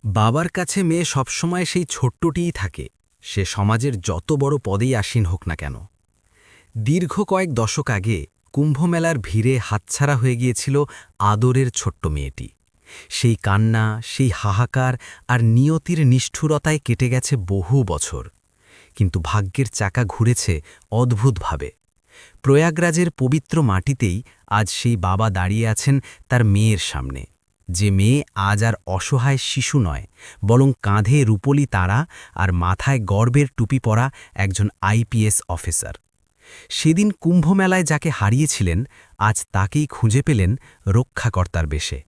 বাবার কাছে মেয়ে সবসময় সেই ছোট্টটিই থাকে, সে সমাজের যত বড় পদেই আসীন হোক না কেন। দীর্ঘ কয়েক দশক আগে কুম্ভমেলার ভিড়ে হাতছাড়া হয়ে গিয়েছিল আদরের ছোট্ট মেয়েটি। সেই কান্না, সেই হাহাকার আর নিয়তির নিষ্ঠুরতায় কেটে গেছে বহু বছর। কিন্তু ভাগ্যের চাকা ঘুরেছে অদ্ভুতভাবে। প্রয়াগরাজের পবিত্র মাটিতেই আজ সেই বাবা দাঁড়িয়ে আছেন তার মেয়ের সামনে, যে মেয়ে আজ আর অসহায় শিশু নয়, বরং কাঁধে রূপলি তারা আর মাথায় গর্বের টুপি পরা একজন আইপিএস অফিসার। সেদিন কুম্ভমেলায় যাকে হারিয়েছিলেন, আজ তাকেই খুঁজে পেলেন রক্ষাকর্তার বেশে।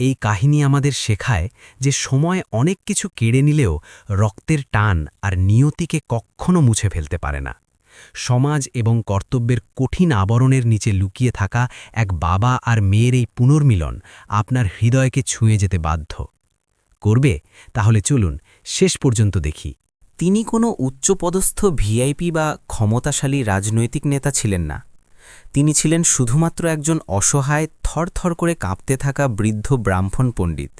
এই কাহিনী আমাদের শেখায় যে সময় অনেক কিছু কেড়ে নিলেও রক্তের টান আর নিয়তিকে কখনো মুছে ফেলতে পারে না। সমাজ এবং কর্তব্যের কঠিন আবরণের নিচে লুকিয়ে থাকা এক বাবা আর মেয়ের এই পুনর্মিলন আপনার হৃদয়কে ছুঁয়ে যেতে বাধ্য করবে। তাহলে চলুন শেষ পর্যন্ত দেখি। তিনি কোনো উচ্চপদস্থ ভিআইপি বা ক্ষমতাশালী রাজনৈতিক নেতা ছিলেন না। তিনি ছিলেন শুধুমাত্র একজন অসহায়, থরথর করে কাঁপতে থাকা বৃদ্ধ ব্রাহ্মণ পণ্ডিত,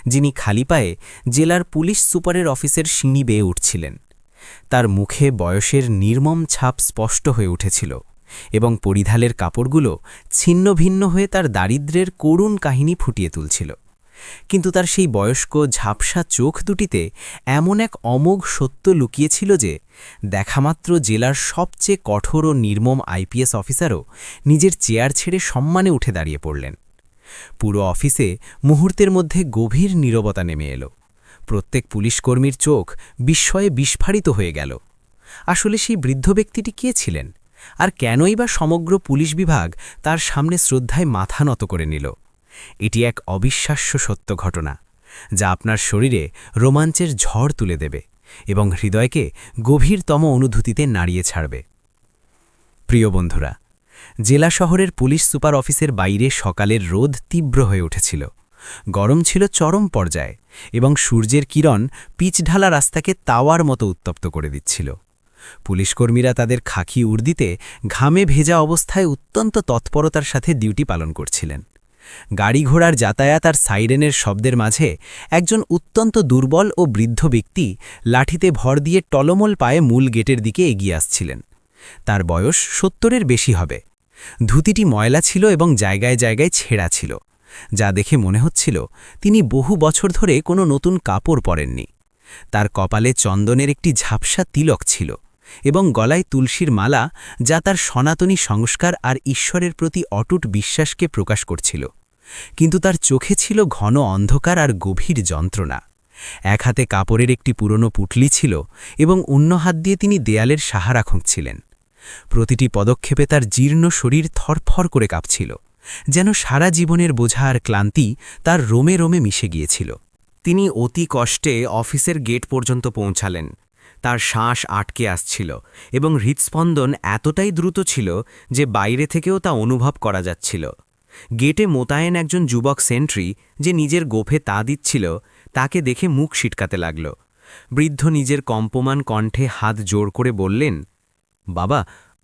যিনি খালি পায়ে জেলার পুলিশ সুপারের অফিসের সিঁড়ি বেয়ে উঠছিলেন। তার মুখে বয়সের নির্মম ছাপ স্পষ্ট হয়ে উঠেছিল এবং পরিধালের কাপড়গুলো ছিন্ন ভিন্ন হয়ে তার দারিদ্র্যের করুণ কাহিনী ফুটিয়ে তুলছিল। কিন্তু তার সেই বয়স্ক ঝাপসা চোখ দুটিতে এমন এক অমোঘ সত্য লুকিয়েছিল যে দেখামাত্র জেলার সবচেয়ে কঠোর ও নির্মম আইপিএস অফিসারও নিজের চেয়ার ছেড়ে সম্মানে উঠে দাঁড়িয়ে পড়লেন। পুরো অফিসে মুহূর্তের মধ্যে গভীর নীরবতা নেমে এলো। প্রত্যেক পুলিশকর্মীর চোখ বিস্ময়ে বিস্ফারিত হয়ে গেল। আসলে সেই বৃদ্ধ ব্যক্তিটি কে ছিলেন, আর কেনই বা সমগ্র পুলিশ বিভাগ তার সামনে শ্রদ্ধায় মাথা নত করে নিল? এটি এক অবিশ্বাস্য সত্য ঘটনা, যা আপনার শরীরে রোমাঞ্চের ঝড় তুলে দেবে এবং হৃদয়কে গভীরতম অনুভূতিতে নাড়িয়ে ছাড়বে। প্রিয় বন্ধুরা, জেলা শহরের পুলিশ সুপার অফিসের বাইরে সকালের রোদ তীব্র হয়ে উঠেছিল। গরম ছিল চরম পর্যায়ে এবং সূর্যের কিরণ পিচঢালা রাস্তাকে তাওয়ার মতো উত্তপ্ত করে দিচ্ছিল। পুলিশকর্মীরা তাদের খাকি উর্দিতে ঘামে ভেজা অবস্থায় অত্যন্ত তৎপরতার সাথে ডিউটি পালন করছিলেন। গাড়ি ঘোড়ার যাতায়াত আর সাইরেনের শব্দের মাঝে একজন অত্যন্ত দুর্বল ও বৃদ্ধ ব্যক্তি লাঠিতে ভর দিয়ে টলমল পায়ে মূল গেটের দিকে এগিয়ে আসছিলেন। তার বয়স ৭০-এর বেশি হবে। ধুতিটি ময়লা ছিল এবং জায়গায় জায়গায় ছেঁড়া ছিল, যা দেখে মনে হচ্ছিল তিনি বহু বছর ধরে কোনো নতুন কাপড় পরেননি। তার কপালে চন্দনের একটি ঝাপসা তিলক ছিল এবং গলায় তুলসীর মালা, যা তার সনাতনী সংস্কার আর ঈশ্বরের প্রতি অটুট বিশ্বাসকে প্রকাশ করছিল। কিন্তু তার চোখে ছিল ঘন অন্ধকার আর গভীর যন্ত্রণা। এক হাতে কাপড়ের একটি পুরনো পুটলি ছিল এবং অন্য হাত দিয়ে তিনি দেয়ালের সাহারা খুঁজছিলেন। প্রতিটি পদক্ষেপে তার জীর্ণ শরীর থরফর করে কাঁপছিল, যেন সারা জীবনের বোঝা আর ক্লান্তি তার রোমে রোমে মিশে গিয়েছিল। তিনি অতি কষ্টে অফিসের গেট পর্যন্ত পৌঁছালেন। তার শ্বাস আটকে আসছিল এবং হৃৎস্পন্দন এতটাই দ্রুত ছিল যে বাইরে থেকেও তা অনুভব করা যাচ্ছিল। গেটে মোতায়েন একজন যুবক সেন্ট্রি, যে নিজের গোফে তা দিচ্ছিল, তাকে দেখে মুখ সিটকাতে লাগল। বৃদ্ধ নিজের কম্পমান কণ্ঠে হাত জোড় করে বললেন, বাবা,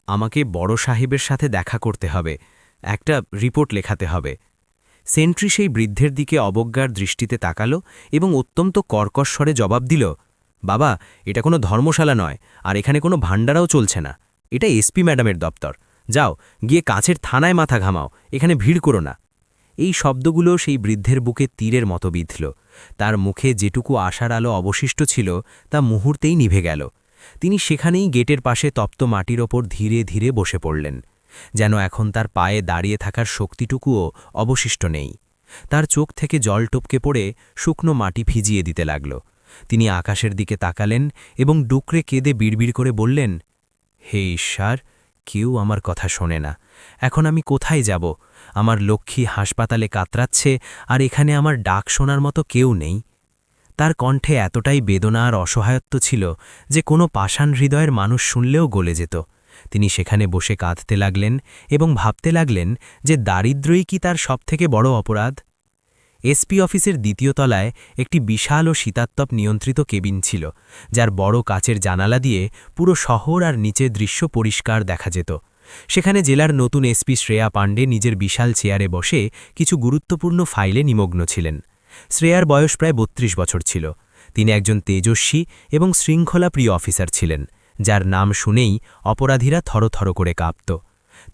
আমাকে বড় সাহেবের সাথে দেখা করতে হবে, একটা রিপোর্ট লেখাতে হবে। সেন্ট্রি সেই বৃদ্ধের দিকে অবজ্ঞার দৃষ্টিতে তাকালো এবং অত্যন্ত কর্কশ স্বরে জবাব দিল, বাবা, এটা কোনো ধর্মশালা নয়, আর এখানে কোনো ভাণ্ডারাও চলছে না। এটা এসপি ম্যাডামের দপ্তর। যাও, গিয়ে কাছের থানায় মাথা ঘামাও, এখানে ভিড় করো না। এই শব্দগুলো সেই বৃদ্ধের বুকে তীরের মতো বিঁধল। তার মুখে যেটুকু আশার আলো অবশিষ্ট ছিল তা মুহূর্তেই নিভে গেল। তিনি সেখানেই গেটের পাশে তপ্ত মাটির ওপর ধীরে ধীরে বসে পড়লেন, যেন এখন তার পায়ে দাঁড়িয়ে থাকার শক্তিটুকুও অবশিষ্ট নেই। তার চোখ থেকে জল টপকে পড়ে শুকনো মাটি ভিজিয়ে দিতে লাগল। তিনি আকাশের দিকে তাকালেন এবং ডুকরে কেঁদে বিড়বিড় করে বললেন, হে ঈশ্বর, কেউ আমার কথা শোনে না। এখন আমি কোথায় যাব? আমার লক্ষ্মী হাসপাতালে কাতরাচ্ছে, আর এখানে আমার ডাক শোনার মতো কেউ নেই। তার কণ্ঠে এতটাই বেদনা আর অসহায়ত্ব ছিল যে কোনো পাষাণ হৃদয়ের মানুষ শুনলেও গলে যেত। তিনি সেখানে বসে কাঁদতে লাগলেন এবং ভাবতে লাগলেন যে দারিদ্র্যই কি তার সবথেকে বড় অপরাধ। এসপি অফিসের দ্বিতীয় তলায় একটি বিশাল ও শীতাত্তপ নিয়ন্ত্রিত কেবিন ছিল, যার বড় কাচের জানালা দিয়ে পুরো শহর আর নিচের দৃশ্য পরিষ্কার দেখা যেত। সেখানে জেলার নতুন এসপি শ্রেয়া পাণ্ডে নিজের বিশাল চেয়ারে বসে কিছু গুরুত্বপূর্ণ ফাইলে নিমগ্ন ছিলেন। শ্রেয়ার বয়স প্রায় ৩২ বছর ছিল। তিনি একজন তেজস্বী এবং শৃঙ্খলাপ্রিয় অফিসার ছিলেন, যার নাম শুনেই অপরাধীরা থরথর করে কাঁপত।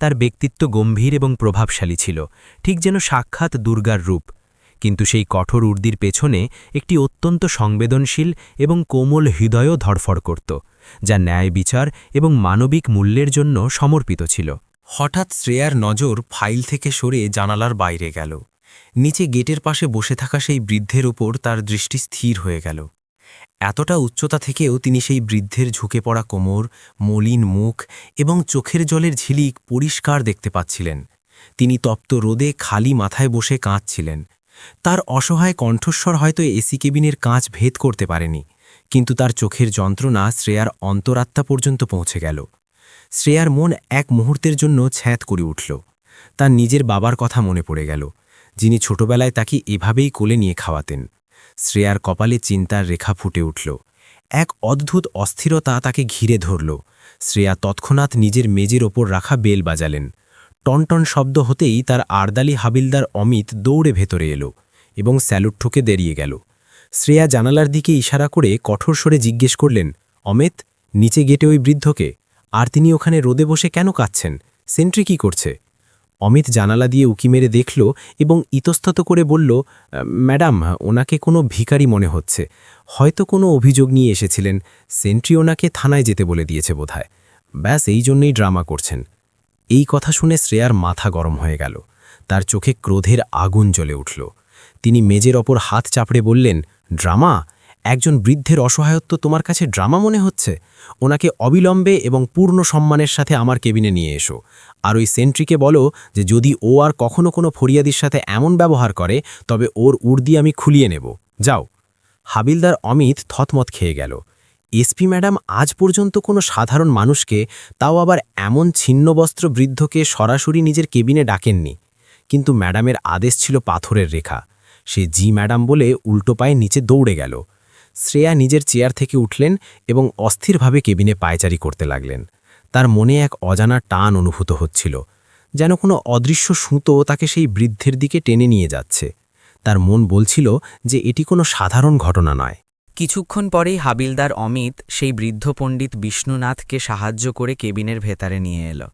তার ব্যক্তিত্ব গম্ভীর এবং প্রভাবশালী ছিল, ঠিক যেন সাক্ষাৎ দুর্গার রূপ। কিন্তু সেই কঠোর উর্দির পেছনে একটি অত্যন্ত সংবেদনশীল এবং কোমল হৃদয়ও ধড়ফড় করত, যা ন্যায় বিচার এবং মানবিক মূল্যের জন্য সমর্পিত ছিল। হঠাৎ শ্রেয়ার নজর ফাইল থেকে সরে জানালার বাইরে গেল। নিচে গেটের পাশে বসে থাকা সেই বৃদ্ধের ওপর তার দৃষ্টি স্থির হয়ে গেল। এতটা উচ্চতা থেকেও তিনি সেই বৃদ্ধের ঝুঁকে পড়া কোমর, মলিন মুখ এবং চোখের জলের ঝিলিক পরিষ্কার দেখতে পাচ্ছিলেন। তিনি তপ্ত রোদে খালি মাথায় বসে কাঁদছিলেন। তার অসহায় কণ্ঠস্বর হয়তো এসি কেবিনের কাঁচ ভেদ করতে পারেনি, কিন্তু তার চোখের যন্ত্রণা শ্রেয়ার অন্তরাত্মা পর্যন্ত পৌঁছে গেল। শ্রেয়ার মন এক মুহূর্তের জন্য ছ্যাঁত করে উঠল। তার নিজের বাবার কথা মনে পড়ে গেল, যিনি ছোটবেলায় তাকে এভাবেই কোলে নিয়ে খাওয়াতেন। শ্রেয়ার কপালে চিন্তার রেখা ফুটে উঠল। এক অদ্ভুত অস্থিরতা তাকে ঘিরে ধরল। শ্রেয়া তৎক্ষণাৎ নিজের মেজের ওপর রাখা বেল বাজালেন। টনটন শব্দ হতেই তার আর্দালি হাবিলদার অমিত দৌড়ে ভেতরে এলো এবং স্যালুট ঠুকে দাঁড়িয়ে গেল। শ্রেয়া জানালার দিকে ইশারা করে কঠোর স্বরে জিজ্ঞেস করলেন, অমিত, নিচে গেটে ওই বৃদ্ধকে? আর তিনি ওখানে রোদে বসে কেন কাঁদছেন? সেন্ট্রি কি করছে? অমিত জানালা দিয়ে উকি মেরে দেখল এবং ইতস্তত করে বলল, ম্যাডাম, ওনাকে কোনো ভিখারি মনে হচ্ছে, হয়তো কোনো অভিযোগ নিয়ে এসেছিলেন। সেন্ট্রি ওনাকে থানায় যেতে বলে দিয়েছে বোধহয়। ব্যাস এই জন্যই ড্রামা করছেন। এই কথা শুনে শ্রেয়ার মাথা গরম হয়ে গেল। তার চোখে ক্রোধের আগুন জ্বলে উঠল। তিনি মেজের ওপর হাত চাপড়ে বললেন, ড্রামা? একজন বৃদ্ধের অসহায়ত্ব তোমার কাছে ড্রামা মনে হচ্ছে? ওনাকে অবিলম্বে এবং পূর্ণ সম্মানের সাথে আমার কেবিনে নিয়ে এসো। আর ওই সেন্ট্রিকে বলো যে যদি ও আর কখনো কোনো ফরিয়াদির সাথে এমন ব্যবহার করে তবে ওর উর্দি আমি খুলিয়ে নেব। যাও। হাবিলদার অমিত থতমত খেয়ে গেল। এসপি ম্যাডাম আজ পর্যন্ত কোনো সাধারণ মানুষকে, তাও আবার এমন ছিন্নবস্ত্র বৃদ্ধকে সরাসরি নিজের কেবিনে ডাকেননি। কিন্তু ম্যাডামের আদেশ ছিল পাথরের রেখা। সে জি ম্যাডাম বলে উল্টো পায়ে নিচে দৌড়ে গেল। শ্রেয়া নিজের চেয়ার থেকে উঠলেন এবং অস্থিরভাবে কেবিনে পায়চারি করতে লাগলেন। তার মনে এক অজানা টান অনুভূত হচ্ছিল, যেন কোনো অদৃশ্য সুতো তাকে সেই বৃদ্ধের দিকে টেনে নিয়ে যাচ্ছে। তার মন বলছিল যে এটি কোনো সাধারণ ঘটনা নয়। কিছুক্ষণ পরেই হাবিলদার অমিত সেই বৃদ্ধ পণ্ডিত বিষ্ণুনাথকে সাহায্য করে কেবিনের ভেতরে নিয়ে এলো।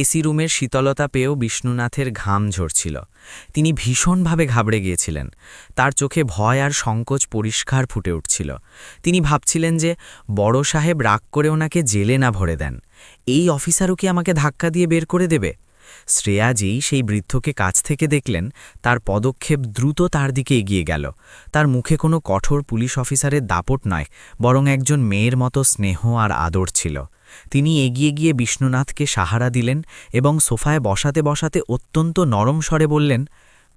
এসি রুমের শীতলতা পেয়েও বিষ্ণুনাথের ঘাম ঝরছিল। তিনি ভীষণভাবে ঘাবড়ে গিয়েছিলেন। তার চোখে ভয় আর সংকোচ পরিষ্কার ফুটে উঠছিল। তিনি ভাবছিলেন যে বড় সাহেব রাগ করে ওনাকে জেলে না ভরে দেন, এই অফিসারও কি আমাকে ধাক্কা দিয়ে বের করে দেবে? শ্রেয়া যেই সেই বৃদ্ধকে কাছ থেকে দেখলেন, তার পদক্ষেপ দ্রুত তার দিকে এগিয়ে গেল। তার মুখে কোনো কঠোর পুলিশ অফিসারের দাপট নয়, বরং একজন মেয়ের মতো স্নেহ আর আদর ছিল। তিনি এগিয়ে গিয়ে বিষ্ণুনাথকে সাহারা দিলেন এবং সোফায় বসাতে বসাতে অত্যন্ত নরম স্বরে বললেন,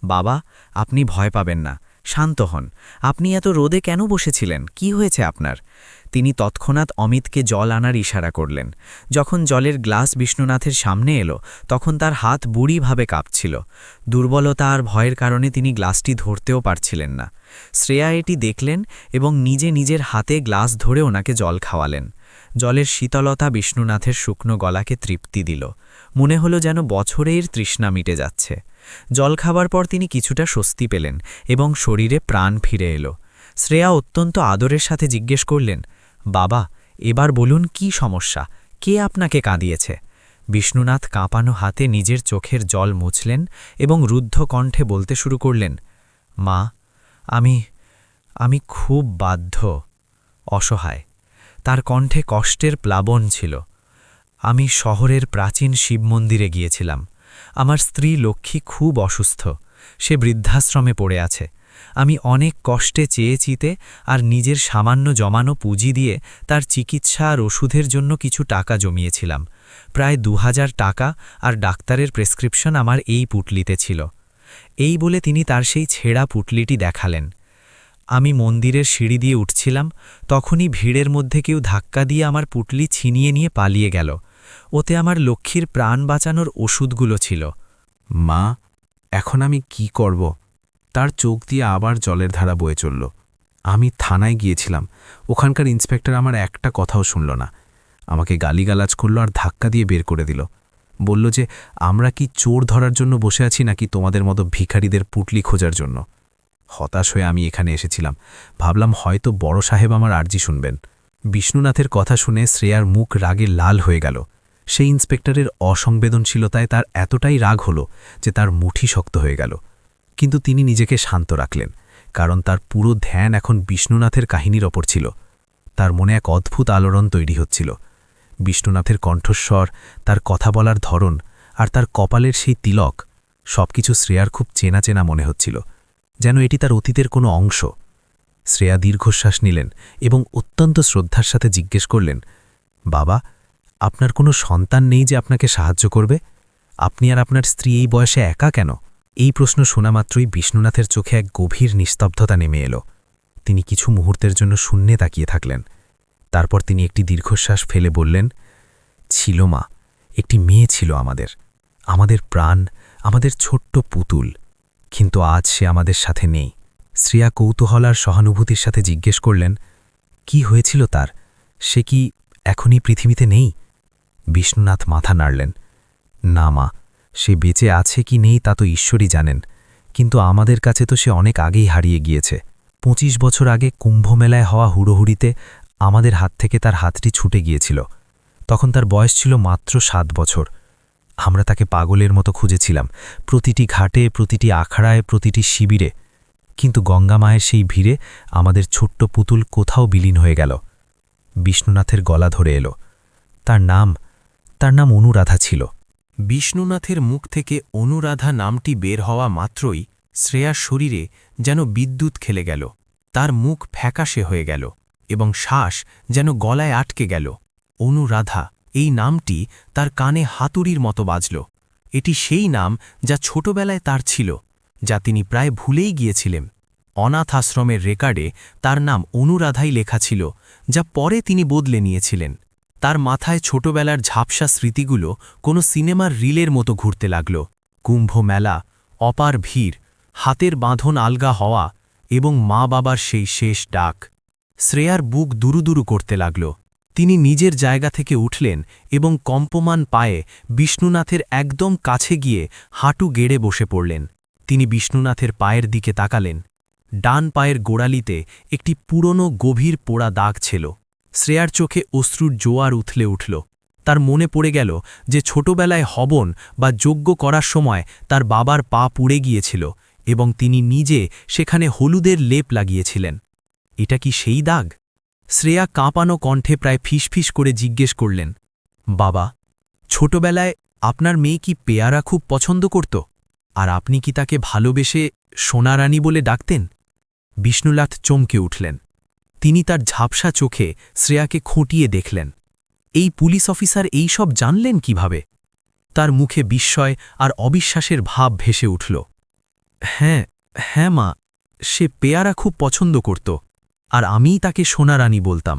বাবা, আপনি ভয় পাবেন না, শান্ত হন। আপনি এত রোদে কেন বসেছিলেন? কি হয়েছে আপনার? তিনি তৎক্ষণাৎ অমিতকে জল আনার ইশারা করলেন। যখন জলের গ্লাস বিষ্ণুনাথের সামনে এলো, তখন তার হাত বুড়িভাবে কাঁপছিল। দুর্বলতা আর ভয়ের কারণে তিনি গ্লাসটি ধরতেও পারছিলেন না। শ্রেয়া এটি দেখলেন এবং নিজে নিজের হাতে গ্লাস ধরে ওনাকে জল খাওয়ালেন। জলের শীতলতা বিষ্ণুনাথের শুকনো গলাকে তৃপ্তি দিল। মনে হলো যেন বছরের তৃষ্ণা মিটে যাচ্ছে। জল খাবার পর তিনি কিছুটা স্বস্তি পেলেন এবং শরীরে প্রাণ ফিরে এলো। শ্রেয়া অত্যন্ত আদরের সাথে জিজ্ঞেস করলেন, বাবা, এবার বলুন কি সমস্যা? কে আপনাকে কাঁদিয়েছে? বিষ্ণুনাথ কাঁপানো হাতে নিজের চোখের জল মুছলেন এবং রুদ্ধ কণ্ঠে বলতে শুরু করলেন, মা, আমি খুব বাধ্য, অসহায়। তার কণ্ঠে কষ্টের প্লাবন ছিল। আমি শহরের প্রাচীন শিব মন্দিরে গিয়েছিলাম। আমার স্ত্রী লক্ষ্মী খুব অসুস্থ, সে বৃদ্ধাশ্রমে পড়ে আছে। আমি অনেক কষ্টে চেয়েচিতে আর নিজের সামান্য জমানো পুঁজি দিয়ে তার চিকিৎসা আর ওষুধের জন্য কিছু টাকা জমিয়েছিলাম। প্রায় ২০০০ টাকা আর ডাক্তারের প্রেসক্রিপশন আমার এই পুটলিতে ছিল। এই বলে তিনি তার সেই ছেঁড়া পুটলিটি দেখালেন। আমি মন্দিরের সিঁড়ি দিয়ে উঠছিলাম, তখনই ভিড়ের মধ্যে কেউ ধাক্কা দিয়ে আমার পুটলি ছিনিয়ে নিয়ে পালিয়ে গেল। ওতে আমার লক্ষ্মীর প্রাণ বাঁচানোর ওষুধগুলো ছিল। মা, এখন আমি কি করব? তার চোখ দিয়ে আবার জলের ধারা বয়ে চলল। আমি থানায় গিয়েছিলাম, ওখানকার ইন্সপেক্টর আমার একটা কথাও শুনল না। আমাকে গালিগালাজ করল আর ধাক্কা দিয়ে বের করে দিল। বলল যে আমরা কি চোর ধরার জন্য বসে আছি নাকি তোমাদের মতো ভিখারিদের পুটলি খোঁজার জন্য। হতাশ হয়ে আমি এখানে এসেছিলাম, ভাবলাম হয়তো বড় সাহেব আমার আর্জি শুনবেন। বিষ্ণুনাথের কথা শুনে শ্রেয়ার মুখ রাগে লাল হয়ে গেল। সেই ইন্সপেক্টরের অসংবেদনশীলতায় তার এতটাই রাগ হলো যে তার মুঠি শক্ত হয়ে গেল। কিন্তু তিনি নিজেকে শান্ত রাখলেন, কারণ তার পুরো ধ্যান এখন বিষ্ণুনাথের কাহিনীর ওপর ছিল। তার মনে এক অদ্ভুত আলোড়ন তৈরি হচ্ছিল। বিষ্ণুনাথের কণ্ঠস্বর, তার কথা বলার ধরন আর তার কপালের সেই তিলক, সবকিছু শ্রেয়ার খুব চেনা চেনা মনে হচ্ছিল, যেন এটি তার অতীতের কোনো অংশ। শ্রেয়া দীর্ঘশ্বাস নিলেন এবং অত্যন্ত শ্রদ্ধার সাথে জিজ্ঞেস করলেন, বাবা, আপনার কোনো সন্তান নেই যে আপনাকে সাহায্য করবে? আপনি আর আপনার স্ত্রী এই বয়সে একা কেন? এই প্রশ্ন শোনা মাত্রই বিষ্ণুনাথের চোখে এক গভীর নিস্তব্ধতা নেমে এলো। তিনি কিছু মুহূর্তের জন্য শূন্যে তাকিয়ে থাকলেন। তারপর তিনি একটি দীর্ঘশ্বাস ফেলে বললেন, ছিল মা, একটি মেয়ে ছিল আমাদের প্রাণ, আমাদের ছোট্ট পুতুল। কিন্তু আজ সে আমাদের সাথে নেই। শ্রেয়া কৌতূহল আর সহানুভূতির সাথে জিজ্ঞেস করলেন, কি হয়েছিল তার? সে কি এখনই পৃথিবীতে নেই? বিষ্ণুনাথ মাথা নাড়লেন, না মা, সে বেঁচে আছে কি নেই তা তো ঈশ্বরই জানেন, কিন্তু আমাদের কাছে তো সে অনেক আগেই হারিয়ে গিয়েছে। 25 বছর আগে কুম্ভমেলায় হওয়া হুড়োহুড়িতে আমাদের হাত থেকে তার হাতটি ছুটে গিয়েছিল। তখন তার বয়স ছিল মাত্র 7 বছর। আমরা তাকে পাগলের মতো খুঁজেছিলাম, প্রতিটি ঘাটে, প্রতিটি আখড়ায়, প্রতিটি শিবিরে। কিন্তু গঙ্গা মায়ের সেই ভিড়ে আমাদের ছোট্ট পুতুল কোথাও বিলীন হয়ে গেল। বিষ্ণুনাথের গলা ধরে এলো, তার নাম অনুরাধা ছিল। বিষ্ণুনাথের মুখ থেকে অনুরাধা নামটি বের হওয়া মাত্রই শ্রেয়ার শরীরে যেন বিদ্যুৎ খেলে গেল। তার মুখ ফ্যাকাশে হয়ে গেল এবং শ্বাস যেন গলায় আটকে গেল। অনুরাধা, এই নামটি তার কানে হাতুড়ির মতো বাজল। এটি সেই নাম যা ছোটবেলায় তার ছিল, যা তিনি প্রায় ভুলেই গিয়েছিলেন। অনাথ আশ্রমের রেকর্ডে তার নাম অনুরাধাই লেখা ছিল, যা পরে তিনি বদলে নিয়েছিলেন। তার মাথায় ছোটবেলার ঝাপসা স্মৃতিগুলো কোনো সিনেমার রিলের মতো ঘুরতে লাগল। কুম্ভ মেলা, অপার ভিড়, হাতের বাঁধন আলগা হওয়া এবং মা বাবার সেই শেষ ডাক। শ্রেয়ার বুক দুরুদুরু করতে লাগল। তিনি নিজের জায়গা থেকে উঠলেন এবং কম্পমান পায়ে বিষ্ণুনাথের একদম কাছে গিয়ে হাঁটু গেড়ে বসে পড়লেন। তিনি বিষ্ণুনাথের পায়ের দিকে তাকালেন। ডান পায়ের গোড়ালিতে একটি পুরনো গভীর পোড়া দাগ ছিল। শ্রেয়ার চোখে অশ্রুর জোয়ার উথলে উঠল। তার মনে পড়ে গেল যে ছোটবেলায় হবন বা যজ্ঞ করার সময় তার বাবার পা পুড়ে গিয়েছিল এবং তিনি নিজে সেখানে হলুদের লেপ লাগিয়েছিলেন। এটা কি সেই দাগ? শ্রেয়া কাঁপানো কণ্ঠে প্রায় ফিসফিস করে জিজ্ঞেস করলেন, বাবা, ছোটবেলায় আপনার মেয়ে কি পেয়ারা খুব পছন্দ করত? আর আপনি কি তাকে ভালোবেসে সোনারানী বলে ডাকতেন? বিষ্ণুনাথ চমকে উঠলেন। তিনি তার ঝাপসা চোখে শ্রেয়াকে খুঁটিয়ে দেখলেন। এই পুলিশ অফিসার এই সব জানলেন কিভাবে? তার মুখে বিস্ময় আর অবিশ্বাসের ভাব ভেসে উঠল। হ্যাঁ মা, সে পেয়ারা খুব পছন্দ করত, আর আমিই তাকে সোনারানী বলতাম।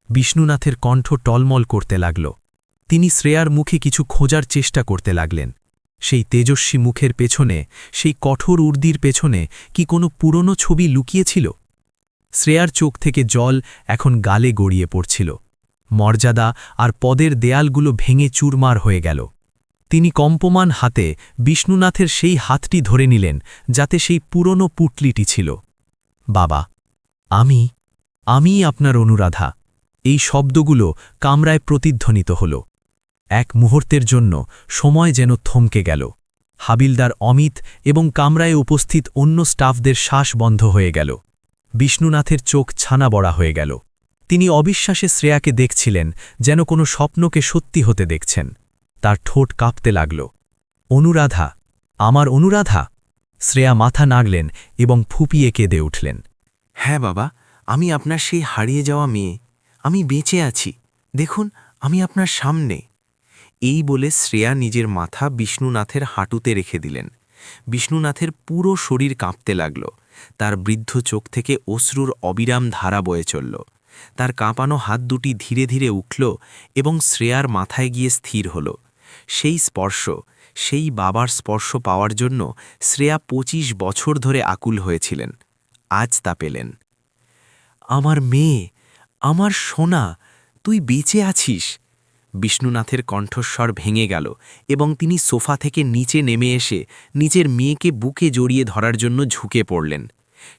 বিষ্ণুনাথের কণ্ঠ টলমল করতে লাগল। তিনি শ্রেয়ার মুখে কিছু খোঁজার চেষ্টা করতে লাগলেন। সেই তেজস্বী মুখের পেছনে, সেই কঠোর উর্দির পেছনে কি কোনো পুরনো ছবি লুকিয়েছিল? শ্রেয়ার চোখ থেকে জল এখন গালে গড়িয়ে পড়ছিল। মর্যাদা আর পদের দেয়ালগুলো ভেঙে চুরমার হয়ে গেল। তিনি কম্পমান হাতে বিষ্ণুনাথের সেই হাতটি ধরে নিলেন, যাতে সেই পুরনো পুটলিটি ছিল। বাবা, আমি আপনার অনুরাধা। এই শব্দগুলো কামরায় প্রতিধ্বনিত হল। এক মুহূর্তের জন্য সময় যেন থমকে গেল। হাবিলদার অমিত এবং কামরায় উপস্থিত অন্য স্টাফদের শ্বাস বন্ধ হয়ে গেল। বিষ্ণুনাথের চোখ ছানা বড়া হয়ে গেল। তিনি অবিশ্বাসে শ্রেয়াকে দেখছিলেন, যেন কোনো স্বপ্নকে সত্যি হতে দেখছেন। তার ঠোঁট কাঁপতে লাগল। অনুরাধা, আমার অনুরাধা! শ্রেয়া মাথা নাড়লেন এবং ফুপিয়ে কেঁদে উঠলেন। হ্যাঁ বাবা, আমি আপনার সেই হারিয়ে যাওয়া মেয়ে। আমি বেঁচে আছি, দেখুন, আমি আপনার সামনে। এই বলে শ্রেয়া নিজের মাথা বিষ্ণুনাথের হাঁটুতে রেখে দিলেন। বিষ্ণুনাথের পুরো শরীর কাঁপতে লাগল। তার বৃদ্ধ চোখ থেকে অশ্রুর অবিরাম ধারা বয়ে চলল। তার কাঁপানো হাত দুটি ধীরে ধীরে উঠল এবং শ্রেয়ার মাথায় গিয়ে স্থির হল। সেই স্পর্শ, সেই বাবার স্পর্শ পাওয়ার জন্য শ্রেয়া 25 বছর ধরে আকুল হয়েছিলেন। আজ তা পেলেন। আমার মেয়ে, আমার সোনা, তুই বেঁচে আছিস। বিষ্ণুনাথের কণ্ঠস্বর ভেঙে গেল এবং তিনি সোফা থেকে নিচে নেমে এসে নিজের মেয়েকে বুকে জড়িয়ে ধরার জন্য ঝুঁকে পড়লেন।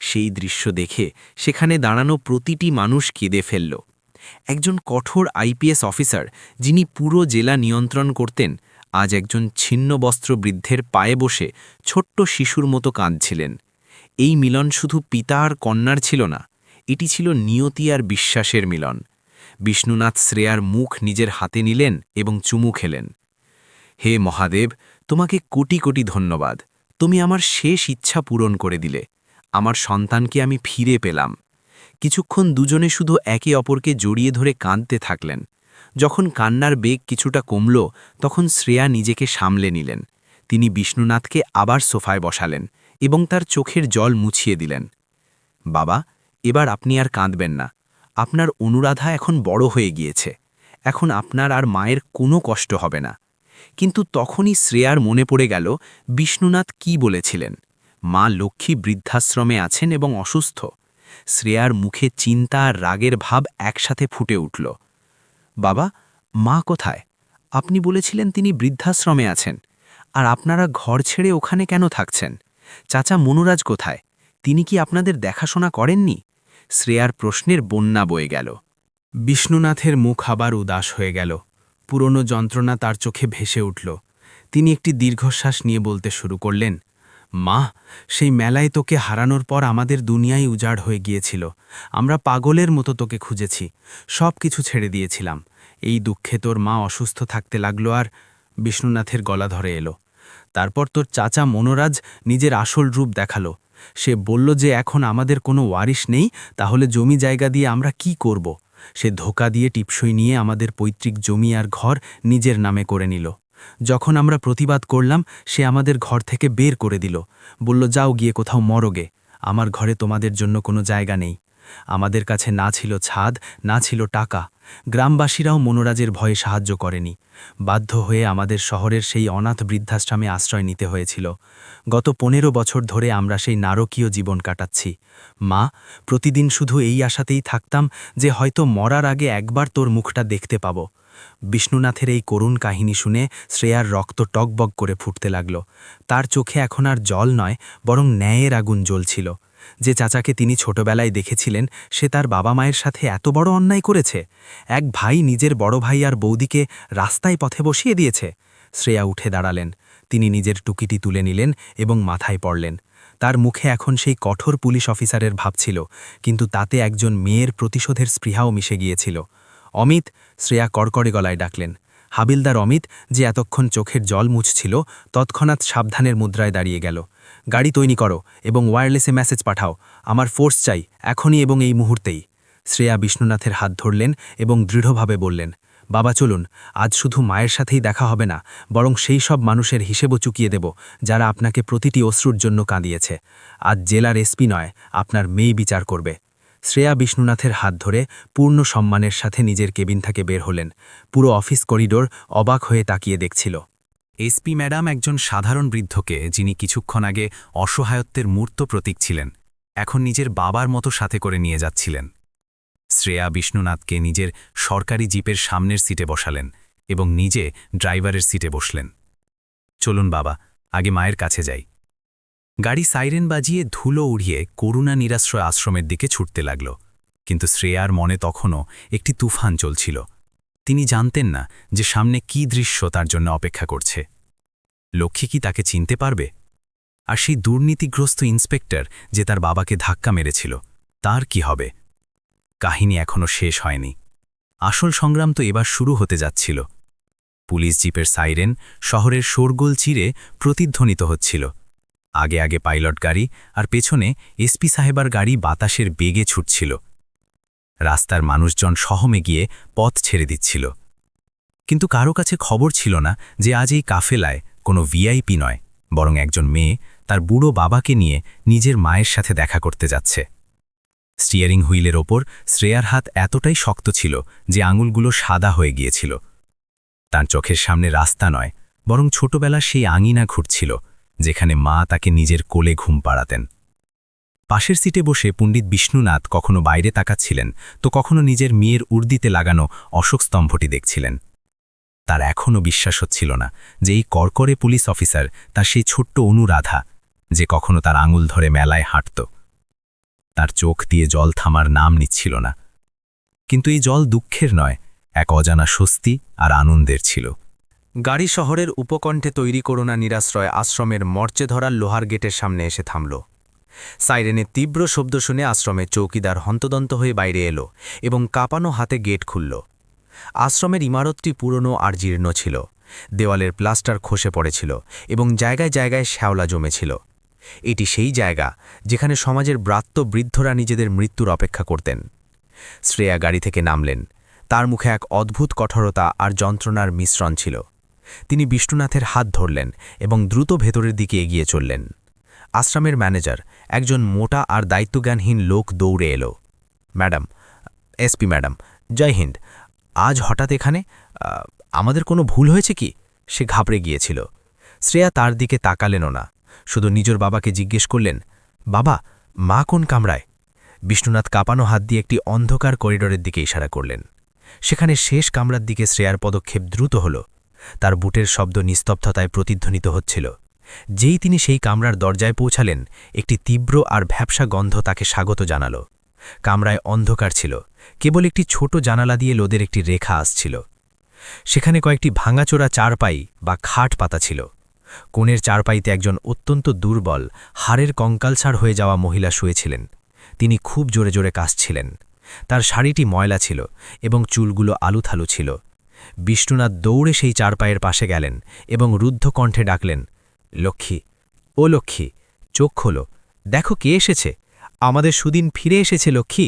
সেই দৃশ্য দেখে সেখানে দাঁড়ানো প্রতিটি মানুষ কেঁদে ফেলল। একজন কঠোর আইপিএস অফিসার, যিনি পুরো জেলা নিয়ন্ত্রণ করতেন, আজ একজন ছিন্নবস্ত্র বৃদ্ধের পায়ে বসে ছোট্ট শিশুর মতো কাঁদছিলেন। এই মিলন শুধু পিতা আর কন্যার ছিল না, এটি ছিল নিয়তি আর বিশ্বাসের মিলন। বিষ্ণুনাথ শ্রেয়ার মুখ নিজের হাতে নিলেন এবং চুমু খেলেন। হে মহাদেব, তোমাকে কোটি কোটি ধন্যবাদ। তুমি আমার শেষ ইচ্ছা পূরণ করে দিলে। আমার সন্তানকে আমি ফিরে পেলাম। কিছুক্ষণ দুজনে শুধু একে অপরকে জড়িয়ে ধরে কাঁদতে থাকলেন। যখন কান্নার বেগ কিছুটা কমল, তখন শ্রেয়া নিজেকে সামলে নিলেন। তিনি বিষ্ণুনাথকে আবার সোফায় বসালেন এবং তার চোখের জল মুছিয়ে দিলেন। বাবা, এবার আপনি আর কাঁদবেন না। আপনার অনুরাধা এখন বড় হয়ে গিয়েছে। এখন আপনার আর মায়ের কোনো কষ্ট হবে না। কিন্তু তখনই শ্রেয়ার মনে পড়ে গেল বিষ্ণুনাথ কি বলেছিলেন। মা লক্ষ্মী বৃদ্ধাশ্রমে আছেন এবং অসুস্থ। শ্রেয়ার মুখে চিন্তা আর রাগের ভাব একসাথে ফুটে উঠল। বাবা, মা কোথায়? আপনি বলেছিলেন তিনি বৃদ্ধাশ্রমে আছেন। আর আপনারা ঘর ছেড়ে ওখানে কেন থাকছেন? চাচা মনুরাজ কোথায়? তিনি কি আপনাদের দেখাশোনা করেননি? শ্রেয়ার প্রশ্নের বন্যা বয়ে গেল। বিষ্ণুনাথের মুখ আবার উদাস হয়ে গেল। পুরনো যন্ত্রণা তার চোখে ভেসে উঠল। তিনি একটি দীর্ঘশ্বাস নিয়ে বলতে শুরু করলেন, মা, সেই মেলায় তোকে হারানোর পর আমাদের দুনিয়ায় উজাড় হয়ে গিয়েছিল। আমরা পাগলের মতো তোকে খুঁজেছি, সব কিছু ছেড়ে দিয়েছিলাম। এই দুঃখে তোর মা অসুস্থ থাকতে লাগলো আর বিষ্ণুনাথের গলা ধরে এলো। তারপর তোর চাচা মনোরাজ নিজের আসল রূপ দেখালো। সে বলল যে এখন আমাদের কোনো ওয়ারিশ নেই, তাহলে জমি জায়গা দিয়ে আমরা কি করব। সে ধোঁকা দিয়ে টিপসই নিয়ে আমাদের পৈতৃক জমি আর ঘর নিজের নামে করে নিল। যখন আমরা প্রতিবাদ করলাম, সে আমাদের ঘর থেকে বের করে দিল। বলল, যাও গিয়ে কোথাও মরগে, আমার ঘরে তোমাদের জন্য কোনো জায়গা নেই। আমাদের কাছে না ছিল ছাদ, না ছিল টাকা। গ্রামবাসীরাও মনোরাজের ভয়ে সাহায্য করেনি। বাধ্য হয়ে আমাদের শহরের সেই অনাথ বৃদ্ধাশ্রমে আশ্রয় নিতে হয়েছিল। গত 15 বছর ধরে আমরা সেই নারকীয় জীবন কাটাচ্ছি। মা, প্রতিদিন শুধু এই আশাতেই থাকতাম যে হয়তো মরার আগে একবার তোর মুখটা দেখতে পাব। বিষ্ণুনাথের এই করুণ কাহিনী শুনে শ্রেয়ার রক্ত টকবক করে ফুটতে লাগল। তার চোখে এখন আর জল নয়, বরং ন্যায়ের আগুন জ্বলছিল। যে চাচাকে তিনি ছোটবেলায় দেখেছিলেন, সে তার বাবা মায়ের সাথে এত বড় অন্যায় করেছে। এক ভাই নিজের বড় ভাই আর বৌদিকে রাস্তায় পথে বসিয়ে দিয়েছে। শ্রেয়া উঠে দাঁড়ালেন। তিনি নিজের টুকিটি তুলে নিলেন এবং মাথায় পড়লেন। তার মুখে এখন সেই কঠোর পুলিশ অফিসারের ভাব ছিল, কিন্তু তাতে একজন মেয়ের প্রতিশোধের স্পৃহাও মিশে গিয়েছিল। অমিত, শ্রেয়া কড়কড়ে গলায় ডাকলেন। হাবিলদার অমিত, যে এতক্ষণ চোখের জল মুছছিল, তৎক্ষণাৎ সাবধানের মুদ্রায় দাঁড়িয়ে গেল। গাড়ি তৈরি করো এবং ওয়্যারলেসে মেসেজ পাঠাও। আমার ফোর্স চাই, এখনই এবং এই মুহূর্তেই। শ্রেয়া বিষ্ণুনাথের হাত ধরলেন এবং দৃঢ়ভাবে বললেন, বাবা চলুন, আজ শুধু মায়ের সাথেই দেখা হবে না, বরং সেই সব মানুষের হিসেবও চুকিয়ে দেব যারা আপনাকে প্রতিটি অশ্রুর জন্য কাঁদিয়েছে। আজ জেলার এসপি নয়, আপনার মেয়ে বিচার করবে। শ্রেয়া বিষ্ণুনাথের হাত ধরে পূর্ণ সম্মানের সাথে নিজের কেবিন থেকে বের হলেন। পুরো অফিস করিডোর অবাক হয়ে তাকিয়ে দেখছিল। এসপি ম্যাডাম একজন সাধারণ বৃদ্ধকে, যিনি কিছুক্ষণ আগে অসহায়ত্বের মূর্ত প্রতীক ছিলেন, এখন নিজের বাবার মতো সাথে করে নিয়ে যাচ্ছিলেন। শ্রেয়া বিষ্ণুনাথকে নিজের সরকারি জিপের সামনের সিটে বসালেন এবং নিজে ড্রাইভারের সিটে বসলেন। চলুন বাবা, আগে মায়ের কাছে যাই। গাড়ি সাইরেন বাজিয়ে ধুলো উড়িয়ে করুণা নিরাশ্রয় আশ্রমের দিকে ছুটতে লাগল। কিন্তু শ্রেয়ার মনে তখনও একটি তুফান চলছিল। তিনি জানতেন না যে সামনে কী দৃশ্য তার জন্য অপেক্ষা করছে। লক্ষ্মী কি তাকে চিনতে পারবে? আর সেই দুর্নীতিগ্রস্ত ইন্সপেক্টর যে তার বাবাকে ধাক্কা মেরেছিল, তার কি হবে? কাহিনী এখনও শেষ হয়নি। আসল সংগ্রাম তো এবার শুরু হতে যাচ্ছিল। পুলিশ জিপের সাইরেন শহরের শোরগোল চিরে প্রতিধ্বনিত হচ্ছিল। আগে আগে পাইলট গাড়ি আর পেছনে এসপি সাহেবার গাড়ি বাতাসের বেগে ছুটছিল। রাস্তার মানুষজন সহমে গিয়ে পথ ছেড়ে দিচ্ছিল। কিন্তু কারো কাছে খবর ছিল না যে আজ এই কাফেলায় কোনো ভিআইপি নয়, বরং একজন মেয়ে তার বুড়ো বাবাকে নিয়ে নিজের মায়ের সাথে দেখা করতে যাচ্ছে। স্টিয়ারিং হুইলের ওপর শ্রেয়ার হাত এতটাই শক্ত ছিল যে আঙুলগুলো সাদা হয়ে গিয়েছিল। তার চোখের সামনে রাস্তা নয়, বরং ছোটবেলার সেই আঙিনা ঘুরছিল, যেখানে মা তাকে নিজের কোলে ঘুম পাড়াতেন। পাশের সিটে বসে পণ্ডিত বিষ্ণুনাথ কখনো বাইরে তাকাচ্ছিলেন, তো কখনো নিজের মেয়ের উর্দিতে লাগানো অশোক স্তম্ভটি দেখছিলেন। তার এখনও বিশ্বাস হচ্ছিল না যে এই কড়কড়ে পুলিশ অফিসার তার সেই ছোট্ট অনুরাধা, যে কখনো তার আঙুল ধরে মেলায় হাঁটত। তার চোখ দিয়ে জল থামার নাম নিচ্ছিল না। কিন্তু এই জল দুঃখের নয়, এক অজানা স্বস্তি আর আনন্দের ছিল। গাড়ি শহরের উপকণ্ঠে তৈরি করোনা নিরাশ্রয় আশ্রমের মর্চে ধরা লোহার গেটের সামনে এসে থামল। সাইরেনের তীব্র শব্দ শুনে আশ্রমের চৌকিদার হন্তদন্ত হয়ে বাইরে এলো এবং কাঁপানো হাতে গেট খুলল। আশ্রমের ইমারতটি পুরনো আর জীর্ণ ছিল। দেওয়ালের প্লাস্টার খসে পড়েছিল এবং জায়গায় জায়গায় শ্যাওলা জমেছিল। এটি সেই জায়গা যেখানে সমাজের ব্রাত্য বৃদ্ধরা নিজেদের মৃত্যুর অপেক্ষা করতেন। শ্রেয়া গাড়ি থেকে নামলেন। তার মুখে এক অদ্ভুত কঠোরতা আর যন্ত্রণার মিশ্রণ ছিল। তিনি বিষ্ণুনাথের হাত ধরলেন এবং দ্রুত ভেতরের দিকে এগিয়ে চললেন। আশ্রমের ম্যানেজার, একজন মোটা আর দায়িত্বজ্ঞানহীন লোক, দৌড়ে এলো। ম্যাডাম, এসপি ম্যাডাম, জয় হিন্দ। আজ হঠাৎ এখানে আমাদের কোনো ভুল হয়েছে কি? সে ঘাবড়ে গিয়েছিল। শ্রেয়া তার দিকে তাকালেনও না, শুধু নিজের বাবাকে জিজ্ঞেস করলেন, বাবা, মা কোন কামরায়? বিষ্ণুনাথ কাঁপানো হাত দিয়ে একটি অন্ধকার করিডোরের দিকে ইশারা করলেন। সেখানে শেষ কামরার দিকে শ্রেয়ার পদক্ষেপ দ্রুত হল। তার বুটের শব্দ নিস্তব্ধতায় প্রতিধ্বনিত হচ্ছিল। যেই তিনি সেই কামরার দরজায় পৌঁছালেন, একটি তীব্র আর ভ্যাপসা গন্ধ তাকে স্বাগত জানাল। কামরায় অন্ধকার ছিল, কেবল একটি ছোট জানালা দিয়ে লোদের একটি রেখা আসছিল। সেখানে কয়েকটি ভাঙাচোরা চারপাই বা খাট পাতা ছিল। কোণের চারপাইতে একজন অত্যন্ত দুর্বল, হাড়ের কঙ্কালসার হয়ে যাওয়া মহিলা শুয়েছিলেন। তিনি খুব জোরে জোরে কাশছিলেন। তার শাড়িটি ময়লা ছিল এবং চুলগুলো আলুথালু ছিল। বিষ্ণুনাথ দৌড়ে সেই চারপায়ের পাশে গেলেন এবং রুদ্ধ কণ্ঠে ডাকলেন, লক্ষ্মী, ও লক্ষ্মী, চোখ খোলো, দেখো কে এসেছে। আমাদের সুদিন ফিরে এসেছে লক্ষ্মী।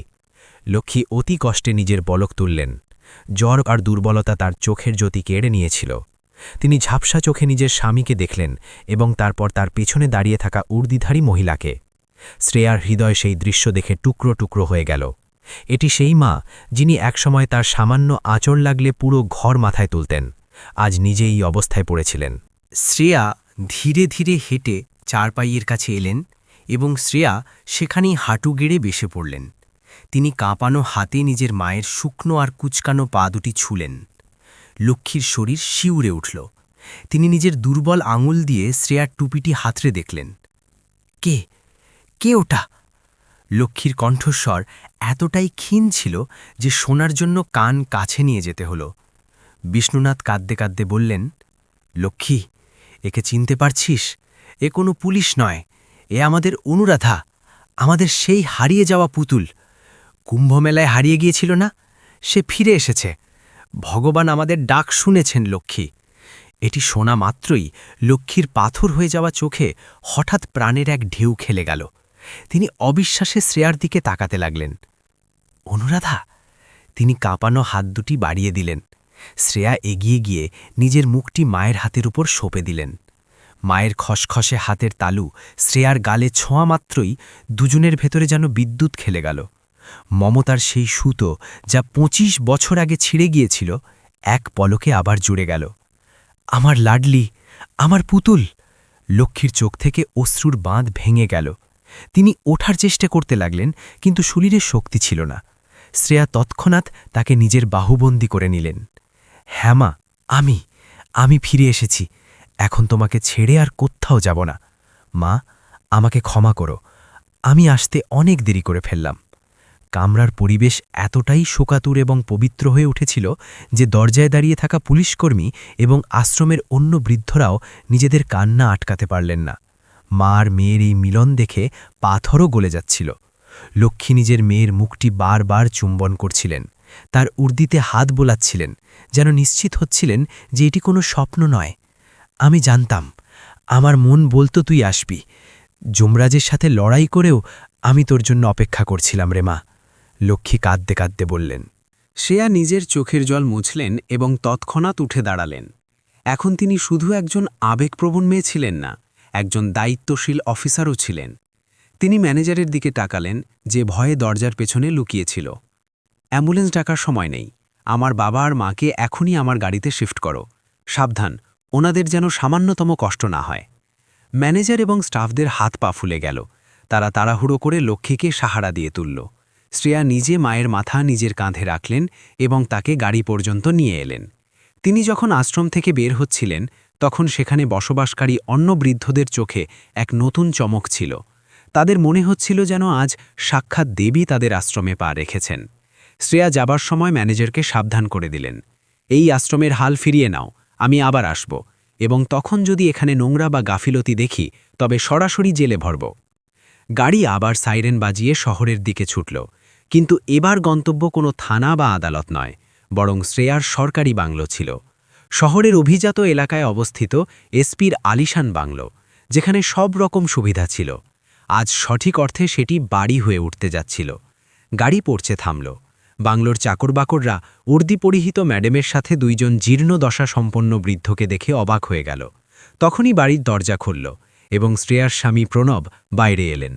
লক্ষ্মী অতি কষ্টে নিজের পলক তুললেন। জ্বর আর দুর্বলতা তার চোখের জ্যোতি কেড়ে নিয়েছিল। তিনি ঝাপসা চোখে নিজের স্বামীকে দেখলেন এবং তারপর তার পেছনে দাঁড়িয়ে থাকা উর্দিধারী মহিলাকে। শ্রেয়ার হৃদয় সেই দৃশ্য দেখে টুকরো টুকরো হয়ে গেল। এটি সেই মা যিনি একসময় তার সামান্য আঁচড় লাগলে পুরো ঘর মাথায় তুলতেন, আজ নিজেই এই অবস্থায় পড়েছিলেন। শ্রেয়া ধীরে ধীরে হেঁটে চারপাইয়ের কাছে এলেন এবং শ্রেয়া সেখানেই হাঁটু গেড়ে বসে পড়লেন। তিনি কাঁপানো হাতে নিজের মায়ের শুকনো আর কুচকানো পা দুটি ছুলেন। লক্ষ্মীর শরীর শিউরে উঠল। তিনি নিজের দুর্বল আঙুল দিয়ে শ্রেয়ার টুপিটি হাতড়ে দেখলেন। কে কে ওটা? লক্ষ্মীর কণ্ঠস্বর এতটাই ক্ষীণ ছিল যে শোনার জন্য কান কাছে নিয়ে যেতে হল। বিষ্ণুনাথ কাঁদতে কাঁদতে বললেন, লক্ষ্মী, একে চিনতে পারছিস? এ কোনো পুলিশ নয়, এ আমাদের অনুরাধা, আমাদের সেই হারিয়ে যাওয়া পুতুল। কুম্ভমেলায় হারিয়ে গিয়েছিল না, সে ফিরে এসেছে। ভগবান আমাদের ডাক শুনেছেন লক্ষ্মী। এটি শোনা মাত্রই লক্ষ্মীর পাথর হয়ে যাওয়া চোখে হঠাৎ প্রাণের এক ঢেউ খেলে গেল। তিনি অবিশ্বাসে শ্রেয়ার দিকে তাকাতে লাগলেন। অনুরাধা? তিনি কাঁপানো হাত দুটি বাড়িয়ে দিলেন। শ্রেয়া এগিয়ে গিয়ে নিজের মুখটি মায়ের হাতের উপর সঁপে দিলেন। মায়ের খসখসে হাতের তালু শ্রেয়ার গালে ছোঁয়া মাত্রই দুজনের ভেতরে যেন বিদ্যুৎ খেলে গেল। মমতার সেই সুতো যা ২৫ বছর আগে ছিঁড়ে গিয়েছিল, এক পলকে আবার জুড়ে গেল। আমার লাডলি, আমার পুতুল! লক্ষ্মীর চোখ থেকে অশ্রুর বাঁধ ভেঙে গেল। তিনি ওঠার চেষ্টা করতে লাগলেন, কিন্তু শরীরে শক্তি ছিল না। শ্রেয়া তৎক্ষণাৎ তাকে নিজের বাহুবন্দী করে নিলেন। হ্যাঁ মা, আমি ফিরে এসেছি। এখন তোমাকে ছেড়ে আর কোথাও যাব না। মা, আমাকে ক্ষমা করো, আমি আসতে অনেক দেরি করে ফেললাম। কামরার পরিবেশ এতটাই শোকাতুর এবং পবিত্র হয়ে উঠেছিল যে দরজায় দাঁড়িয়ে থাকা পুলিশকর্মী এবং আশ্রমের অন্য বৃদ্ধরাও নিজেদের কান্না আটকাতে পারলেন না। মা আর মেয়ের এই মিলন দেখে পাথরও গলে যাচ্ছিল। লক্ষ্মী নিজের মেয়ের মুখটি বারবার চুম্বন করছিলেন, তার উর্দিতে হাত বোলাচ্ছিলেন, যেন নিশ্চিত হচ্ছিলেন যে এটি কোনো স্বপ্ন নয়। আমি জানতাম, আমার মন বলতো তুই আসবি। যমরাজের সাথে লড়াই করেও আমি তোর জন্য অপেক্ষা করছিলাম রে মা, লক্ষ্মী কাঁদতে কাঁদতে বললেন। শ্রেয়া নিজের চোখের জল মুছলেন এবং তৎক্ষণাৎ উঠে দাঁড়ালেন। এখন তিনি শুধু একজন আবেগপ্রবণ মেয়ে ছিলেন না, একজন দায়িত্বশীল অফিসারও ছিলেন। তিনি ম্যানেজারের দিকে তাকালেন, যে ভয়ে দরজার পেছনে লুকিয়েছিল। অ্যাম্বুলেন্স ডাকার সময় নেই। আমার বাবা আর মাকে এখনই আমার গাড়িতে শিফট করো। সাবধান, ওনাদের যেন সামান্যতম কষ্ট না হয়। ম্যানেজার এবং স্টাফদের হাত পা ফুলে গেল। তারা তাড়াহুড়ো করে লক্ষ্মীকে সাহারা দিয়ে তুলল। শ্রেয়া নিজে মায়ের মাথা নিজের কাঁধে রাখলেন এবং তাকে গাড়ি পর্যন্ত নিয়ে এলেন। তিনি যখন আশ্রম থেকে বের হচ্ছিলেন, তখন সেখানে বসবাসকারী অন্য বৃদ্ধদের চোখে এক নতুন চমক ছিল। তাদের মনে হচ্ছিল যেন আজ সাক্ষাৎ দেবী তাদের আশ্রমে পা রেখেছেন। শ্রেয়া যাবার সময় ম্যানেজারকে সাবধান করে দিলেন, এই আশ্রমের হাল ফিরিয়ে নাও, আমি আবার আসব, এবং তখন যদি এখানে নোংরা বা গাফিলতি দেখি তবে সরাসরি জেলে ভরব। গাড়ি আবার সাইরেন বাজিয়ে শহরের দিকে ছুটল, কিন্তু এবার গন্তব্য কোনো থানা বা আদালত নয়, বরং শ্রেয়ার সরকারি বাংলো ছিল। শহরের অভিজাত এলাকায় অবস্থিত এসপির আলিশান বাংলো, যেখানে সব রকম সুবিধা ছিল। আজ সঠিক অর্থে সেটি বাড়ি হয়ে উঠতে যাচ্ছিল। গাড়ি পড়ছে থামল। বাংলোর চাকরবাকররা উর্দি পরিহিত ম্যাডামের সাথে দুইজন জীর্ণ দশা সম্পন্ন বৃদ্ধকে দেখে অবাক হয়ে গেল। তখনই বাড়ির দরজা খুলল এবং শ্রেয়ার স্বামী প্রণব বাইরে এলেন।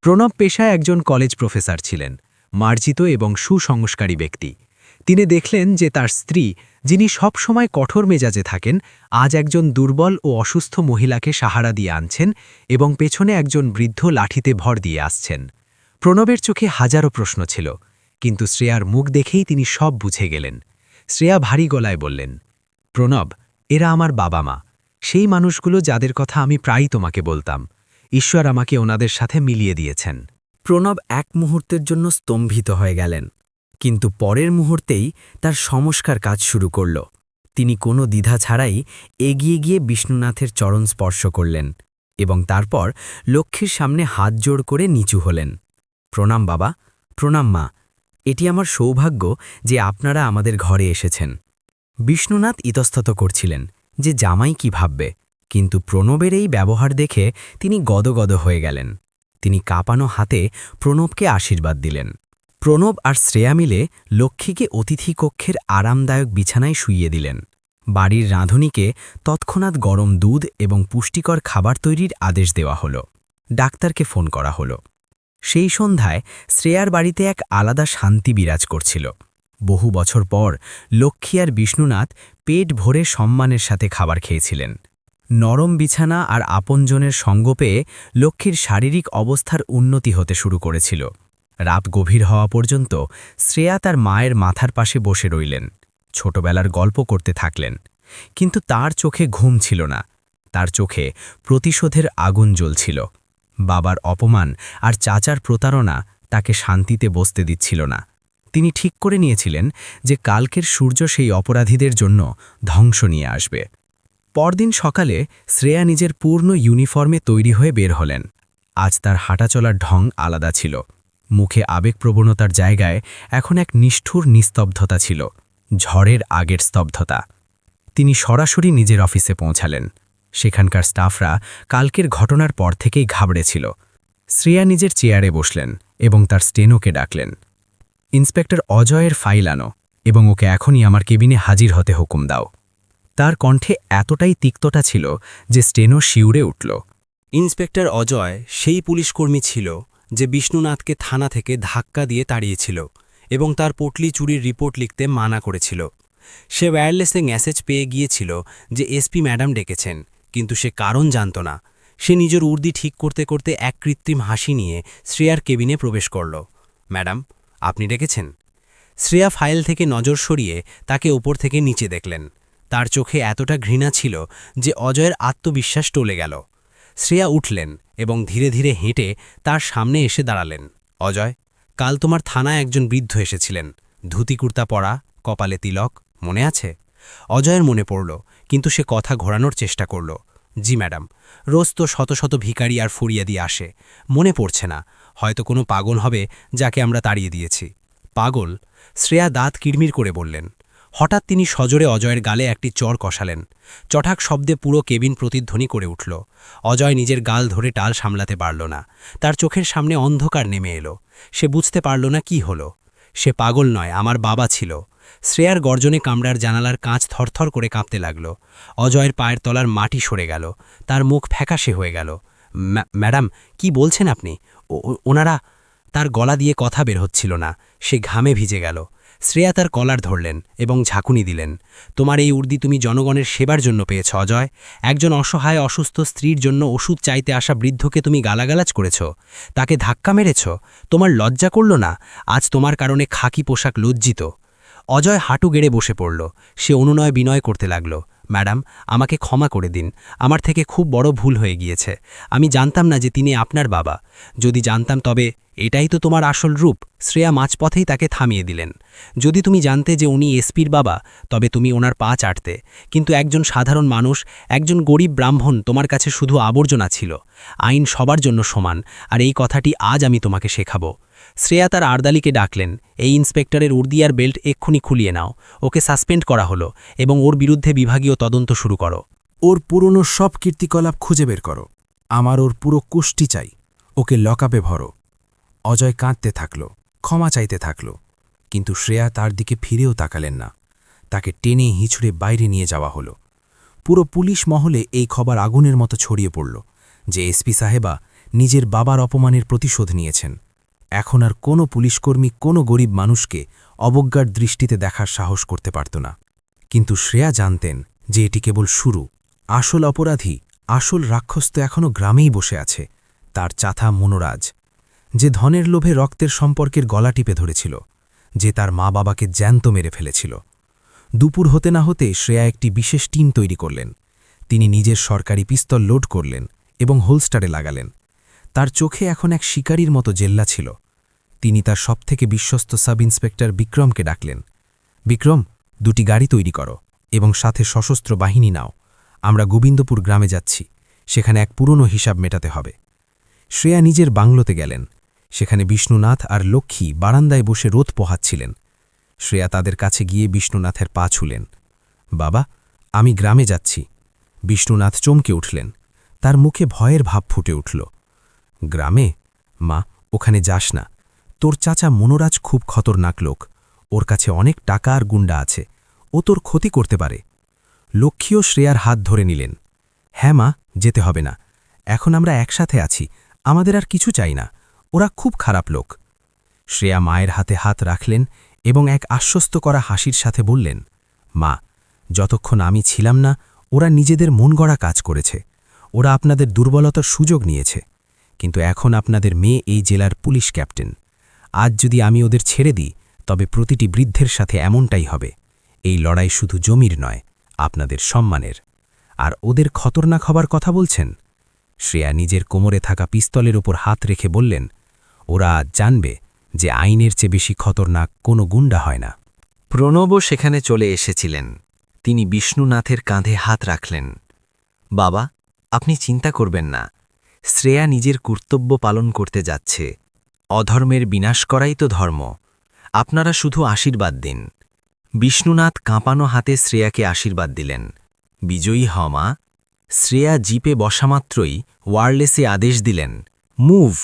প্রণব পেশায় একজন কলেজ প্রফেসর ছিলেন, মার্জিত এবং সুসংস্কারী ব্যক্তি। তিনি দেখলেন যে তার স্ত্রী, যিনি সব সময় কঠোর মেজাজে থাকেন, আজ একজন দুর্বল ও অসুস্থ মহিলাকে সাহারা দিয়ে আনছেন এবং পেছনে একজন বৃদ্ধ লাঠিতে ভর দিয়ে আসছেন। প্রণবের চোখে হাজারো প্রশ্ন ছিল, কিন্তু শ্রেয়ার মুখ দেখেই তিনি সব বুঝে গেলেন। শ্রেয়া ভারী গলায় বললেন, প্রণব, এরা আমার বাবা মা, সেই মানুষগুলো যাদের কথা আমি প্রায়ই তোমাকে বলতাম। ঈশ্বর আমাকে ওনাদের সাথে মিলিয়ে দিয়েছেন। প্রণব এক মুহূর্তের জন্য স্তম্ভিত হয়ে গেলেন, কিন্তু পরের মুহূর্তেই তার সংস্কার কাজ শুরু করল। তিনি কোনো দ্বিধা ছাড়াই এগিয়ে গিয়ে বিষ্ণুনাথের চরণ স্পর্শ করলেন এবং তারপর লক্ষ্মীর সামনে হাত জোড় করে নিচু হলেন। প্রণাম বাবা, প্রণাম মা, এটি আমার সৌভাগ্য যে আপনারা আমাদের ঘরে এসেছেন। বিষ্ণুনাথ ইতস্তত করছিলেন যে জামাই কি ভাববে, কিন্তু প্রণবের এই ব্যবহার দেখে তিনি গদগদ হয়ে গেলেন। তিনি কাঁপানো হাতে প্রণবকে আশীর্বাদ দিলেন। প্রণব আর শ্রেয়া মিলে লক্ষ্মীকে অতিথি কক্ষের আরামদায়ক বিছানায় শুইয়ে দিলেন। বাড়ির রাঁধুনিকে তৎক্ষণাৎ গরম দুধ এবং পুষ্টিকর খাবার তৈরির আদেশ দেওয়া হল। ডাক্তারকে ফোন করা হল। সেই সন্ধ্যায় শ্রেয়ার বাড়িতে এক আলাদা শান্তি বিরাজ করছিল। বহু বছর পর লক্ষ্মী আর বিষ্ণুনাথ পেট ভরে সম্মানের সাথে খাবার খেয়েছিলেন। নরম বিছানা আর আপনজনের সঙ্গ পেয়ে লক্ষ্মীর শারীরিক অবস্থার উন্নতি হতে শুরু করেছিল। রাত গভীর হওয়া পর্যন্ত শ্রেয়া তার মায়ের মাথার পাশে বসে রইলেন, ছোটবেলার গল্প করতে থাকলেন। কিন্তু তার চোখে ঘুম ছিল না, তার চোখে প্রতিশোধের আগুন জ্বলছিল। বাবার অপমান আর চাচার প্রতারণা তাকে শান্তিতে বসতে দিচ্ছিল না। তিনি ঠিক করে নিয়েছিলেন যে কালকের সূর্য সেই অপরাধীদের জন্য ধ্বংস নিয়ে আসবে। পরদিন সকালে শ্রেয়া নিজের পূর্ণ ইউনিফর্মে তৈরি হয়ে বের হলেন। আজ তার হাঁটাচলার ঢং আলাদা ছিল। মুখে আবেগপ্রবণতার জায়গায় এখন এক নিষ্ঠুর নিস্তব্ধতা ছিল, ঝড়ের আগের স্তব্ধতা। তিনি সরাসরি নিজের অফিসে পৌঁছালেন। সেখানকার স্টাফরা কালকের ঘটনার পর থেকেই ঘাবড়েছিল। শ্রেয়া নিজের চেয়ারে বসলেন এবং তার স্টেনোকে ডাকলেন। ইন্সপেক্টর অজয়ের ফাইল আনো এবং ওকে এখনই আমার কেবিনে হাজির হতে হুকুম দাও। তার কণ্ঠে এতটাই তিক্ততা ছিল যে স্টেনো শিউরে উঠল। ইন্সপেক্টর অজয় সেই পুলিশকর্মী ছিল যে বিষ্ণুনাথকে থানা থেকে ধাক্কা দিয়ে তাড়িয়েছিল এবং তার পটলি চুরির রিপোর্ট লিখতে মানা করেছিল। সে ওয়্যারলেসে মেসেজ পেয়ে গিয়েছিল যে এসপি ম্যাডাম ডেকেছেন, কিন্তু সে কারণ জানত না। সে নিজের উর্দি ঠিক করতে করতে এক কৃত্রিম হাসি নিয়ে শ্রেয়ার কেবিনে প্রবেশ করল। ম্যাডাম, আপনি ডেকেছেন? শ্রেয়া ফাইল থেকে নজর সরিয়ে তাকে ওপর থেকে নিচে দেখলেন। তার চোখে এতটা ঘৃণা ছিল যে অজয়ের আত্মবিশ্বাস টলে গেল। শ্রেয়া উঠলেন এবং ধীরে ধীরে হেঁটে তার সামনে এসে দাঁড়ালেন। অজয়, কাল তোমার থানায় একজন বৃদ্ধ এসেছিলেন, ধুতি কুর্তা পরা, কপালে তিলক, মনে আছে? অজয়ের মনে পড়ল, কিন্তু সে কথা ঘোরানোর চেষ্টা করল। জি ম্যাডাম, রোজ তো শত শত ভিখারি আর ফরিয়াদি আসে, মনে পড়ছে না, হয়তো কোনো পাগল হবে যাকে আমরা তাড়িয়ে দিয়েছি। পাগল? শ্রেয়া দাঁত কিড়মির করে বললেন। হঠাৎ তিনি সজোরে অজয়ের গালে একটি চর কষালেন। চটাক শব্দে পুরো কেবিন প্রতিধ্বনি করে উঠল। অজয় নিজের গাল ধরে টাল সামলাতে পারল না। তার চোখের সামনে অন্ধকার নেমে এলো। সে বুঝতে পারল না কি হলো। সে পাগল নয়, আমার বাবা ছিল। শ্রেয়ার গর্জনে কামরার জানালার কাঁচ থরথর করে কাঁপতে লাগল। অজয়ের পায়ের তলার মাটি সরে গেল। তার মুখ ফ্যাকাশে হয়ে গেল। ম্যাডাম, কি বলছেন আপনি? ওনারা? তার গলা দিয়ে কথা বের হচ্ছিল না। সে ঘামে ভিজে গেল। শ্রেয়া তার কলার ধরলেন এবং ঝাঁকুনি দিলেন। তোমার এই উর্দি তুমি জনগণের সেবার জন্য পেয়েছ অজয়। একজন অসহায় অসুস্থ স্ত্রীর জন্য ওষুধ চাইতে আসা বৃদ্ধকে তুমি গালাগালাজ করেছ, তাকে ধাক্কা মেরেছ। তোমার লজ্জা করল না? আজ তোমার কারণে খাকি পোশাক লজ্জিত। অজয় হাঁটু গেড়ে বসে পড়ল। সে অনুনয় বিনয় করতে লাগল, ম্যাডাম, আমাকে ক্ষমা করে দিন, আমার থেকে খুব বড় ভুল হয়ে গিয়েছে। আমি জানতাম না যে তিনি আপনার বাবা। যদি জানতাম তবে এটাই তো তোমার আসল রূপ। শ্রেয়া মাঝপথেই তাকে থামিয়ে দিলেন। যদি তুমি জানতে যে উনি এসপির বাবা, তবে তুমি ওনার পা চাটতে, কিন্তু একজন সাধারণ মানুষ, একজন গরিব ব্রাহ্মণ তোমার কাছে শুধু আবর্জনা ছিল। আইন সবার জন্য সমান, আর এই কথাটি আজ আমি তোমাকে শেখাবো। শ্রেয়া তার আর্দালিকে ডাকলেন, এই ইন্সপেক্টরের উর্দিয়ার বেল্ট এক্ষুনি খুলিয়ে নাও, ওকে সাসপেন্ড করা হলো, এবং ওর বিরুদ্ধে বিভাগীয় তদন্ত শুরু করো। ওর পুরনো সব কীর্তিকলাপ খুঁজে বের করো। আমার ওর পুরো কুষ্টি চাই। ওকে লকআপে ভরো। অজয় কাঁদতে থাকল, ক্ষমা চাইতে থাকল, কিন্তু শ্রেয়া তার দিকে ফিরেও তাকালেন না। তাকে টেনে হিঁচড়ে বাইরে নিয়ে যাওয়া হলো। পুরো পুলিশ মহলে এই খবর আগুনের মতো ছড়িয়ে পড়ল যে এসপি সাহেবা নিজের বাবার অপমানের প্রতিশোধ নিয়েছেন। এখন আর কোনো পুলিশকর্মী কোনো গরিব মানুষকে অবজ্ঞার দৃষ্টিতে দেখার সাহস করতে পারত না। কিন্তু শ্রেয়া জানতেন যে এটি কেবল শুরু। আসল অপরাধী, আসল রাক্ষস তো এখনও গ্রামেই বসে আছে, তার চাথা মনোরাজ, যে ধনের লোভে রক্তের সম্পর্কের গলা টিপে ধরেছিল, যে তার মা বাবাকে জ্যান্ত মেরে ফেলেছিল। দুপুর হতে না হতে শ্রেয়া একটি বিশেষ টিম তৈরি করলেন। তিনি নিজের সরকারি পিস্তল লোড করলেন এবং হোলস্টারে লাগালেন। তার চোখে এখন এক শিকারীর মতো জেল্লা ছিল। তিনি তার সবথেকে বিশ্বস্ত সাব ইন্সপেক্টর বিক্রমকে ডাকলেন। বিক্রম, 2টি গাড়ি তৈরি করো এবং সাথে সশস্ত্র বাহিনী নাও। আমরা গোবিন্দপুর গ্রামে যাচ্ছি, সেখানে এক পুরনো হিসাব মেটাতে হবে। শ্রেয়া নিজের বাংলোতে গেলেন। সেখানে বিষ্ণুনাথ আর লক্ষ্মী বারান্দায় বসে রোদ পোহাচ্ছিলেন। শ্রেয়া তাদের কাছে গিয়ে বিষ্ণুনাথের পা ছুলেন। বাবা, আমি গ্রামে যাচ্ছি। বিষ্ণুনাথ চমকে উঠলেন। তার মুখে ভয়ের ভাব ফুটে উঠল। গ্রামে? মা, ওখানে যাস না। তোর চাচা মনোরাজ খুব খতরনাক লোক। ওর কাছে অনেক টাকা আর গুন্ডা আছে। ও তোর ক্ষতি করতে পারে। লক্ষ্মীও শ্রেয়ার হাত ধরে নিলেন। হ্যাঁ মা, যেতে হবে না। এখন আমরা একসাথে আছি, আমাদের আর কিছু চাই না। ওরা খুব খারাপ লোক। শ্রেয়া মায়ের হাতে হাত রাখলেন এবং এক আশ্বস্ত করা হাসির সাথে বললেন, মা, যতক্ষণ আমি ছিলাম না ওরা নিজেদের মন গড়া কাজ করেছে। ওরা আপনাদের দুর্বলতার সুযোগ নিয়েছে। কিন্তু এখন আপনাদের মেয়ে এই জেলার পুলিশ ক্যাপ্টেন। আজ যদি আমি ওদের ছেড়ে দিই, তবে প্রতিটি বৃদ্ধের সাথে এমনটাই হবে। এই লড়াই শুধু জমির নয়, আপনাদের সম্মানের। আর ওদের খতরনাক হবার কথা বলছেন? শ্রেয়া নিজের কোমরে থাকা পিস্তলের ওপর হাত রেখে বললেন, ওরা আজ জানবে যে আইনের চেয়ে বেশি খতরনাক কোনো গুন্ডা হয় না। প্রণবও সেখানে চলে এসেছিলেন। তিনি বিষ্ণুনাথের কাঁধে হাত রাখলেন। বাবা, আপনি চিন্তা করবেন না। শ্রেয়া নিজের কর্তব্য পালন করতে যাচ্ছে। অধর্মের বিনাশ করাই তো ধর্ম। আপনারা শুধু আশীর্বাদ দিন। বিষ্ণুনাথ কাঁপানো হাতে শ্রেয়াকে আশীর্বাদ দিলেন। বিজয়ী হ মা। শ্রেয়া জিপে বসামাত্রই ওয়্যারলেসে আদেশ দিলেন, মুভ।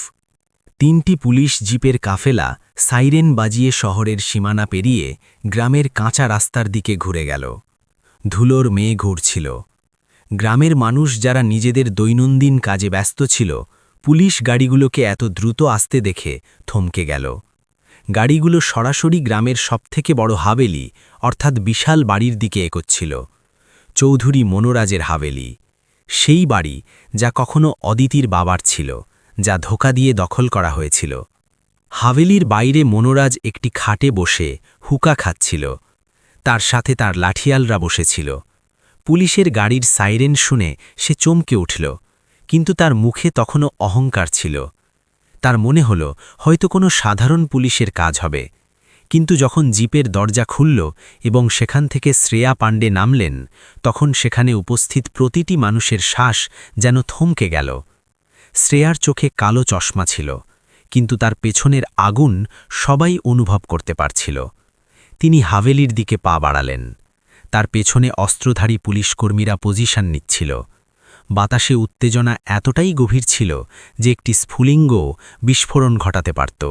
3টি পুলিশ জিপের কাফেলা সাইরেন বাজিয়ে শহরের সীমানা পেরিয়ে গ্রামের কাঁচা রাস্তার দিকে ঘুরে গেল। ধুলোর মেয়ে ঘুরছিল। গ্রামের মানুষ যারা নিজেদের দৈনন্দিন কাজে ব্যস্ত ছিল, পুলিশ গাড়িগুলোকে এত দ্রুত আসতে দেখে থমকে গেল। গাড়িগুলো সরাসরি গ্রামের সবথেকে বড় হাভেলি অর্থাৎ বিশাল বাড়ির দিকে এগোচ্ছিল। চৌধুরী মনোরাজের হাভেলি, সেই বাড়ি যা কখনো অদিতির বাবার ছিল, যা ধোঁকা দিয়ে দখল করা হয়েছিল। হাভেলির বাইরে মনোরাজ একটি খাটে বসে হুকা খাচ্ছিল। তার সাথে তার লাঠিয়ালরা বসেছিল। পুলিশের গাড়ির সাইরেন শুনে সে চমকে উঠল, কিন্তু তার মুখে তখনও অহংকার ছিল। তার মনে হল হয়তো কোনো সাধারণ পুলিশের কাজ হবে। কিন্তু যখন জিপের দরজা খুলল এবং সেখান থেকে শ্রেয়া পাণ্ডে নামলেন, তখন সেখানে উপস্থিত প্রতিটি মানুষের শ্বাস যেন থমকে গেল। শ্রেয়ার চোখে কালো চশমা ছিল, কিন্তু তার পেছনের আগুন সবাই অনুভব করতে পারছিল। তিনি হাভেলির দিকে পা বাড়ালেন। তার পেছনে অস্ত্রধারী পুলিশকর্মীরা পজিশন নিচ্ছিল। বাতাসে উত্তেজনা এতটাই গভীর ছিল যে একটি স্ফুলিঙ্গ বিস্ফোরণ ঘটাতে পারত।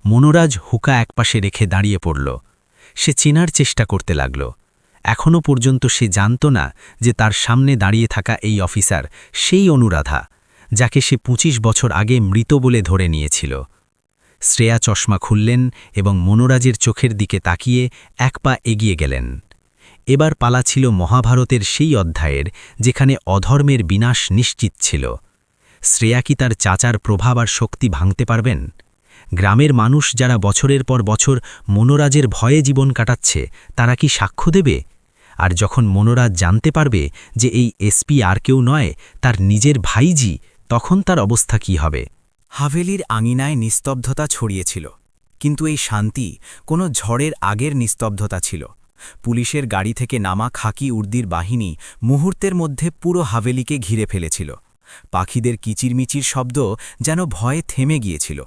মনোরাজ হুকা একপাশে রেখে দাঁড়িয়ে পড়ল। সে চেনার চেষ্টা করতে লাগল। এখনও পর্যন্ত সে জানত না যে তার সামনে দাঁড়িয়ে থাকা এই অফিসার সেই অনুরাধা, যাকে সে 25 বছর আগে মৃত বলে ধরে নিয়েছিল। শ্রেয়া চশমা খুললেন এবং মনোরাজের চোখের দিকে তাকিয়ে এক পা এগিয়ে গেলেন। এবার পালা ছিল মহাভারতের সেই অধ্যায়ের যেখানে অধর্মের বিনাশ নিশ্চিত ছিল। শ্রেয়া কি তার চাচার প্রভাব আর শক্তি ভাঙতে পারবেন? গ্রামের মানুষ যারা বছরের পর বছর মনোরাজের ভয়ে জীবন কাটাচ্ছে তারা কি সাক্ষ্য দেবে? আর যখন মনোরাজ জানতে পারবে যে এই এসপি আর কেউ নয়, তার নিজের ভাইজি, তখন তার অবস্থা কি হবে? হাভেলির আঙিনায় নিস্তব্ধতা ছড়িয়েছিল, কিন্তু এই শান্তি কোনো ঝড়ের আগের নিস্তব্ধতা ছিল। পুলিশের গাড়ি থেকে নামা খাকি উর্দির বাহিনী মুহূর্তের মধ্যে পুরো হাভেলিকে ঘিরে ফেলেছিল। পাখিদের কিচিরমিচির শব্দ যেন ভয়ে থেমে গিয়েছিল।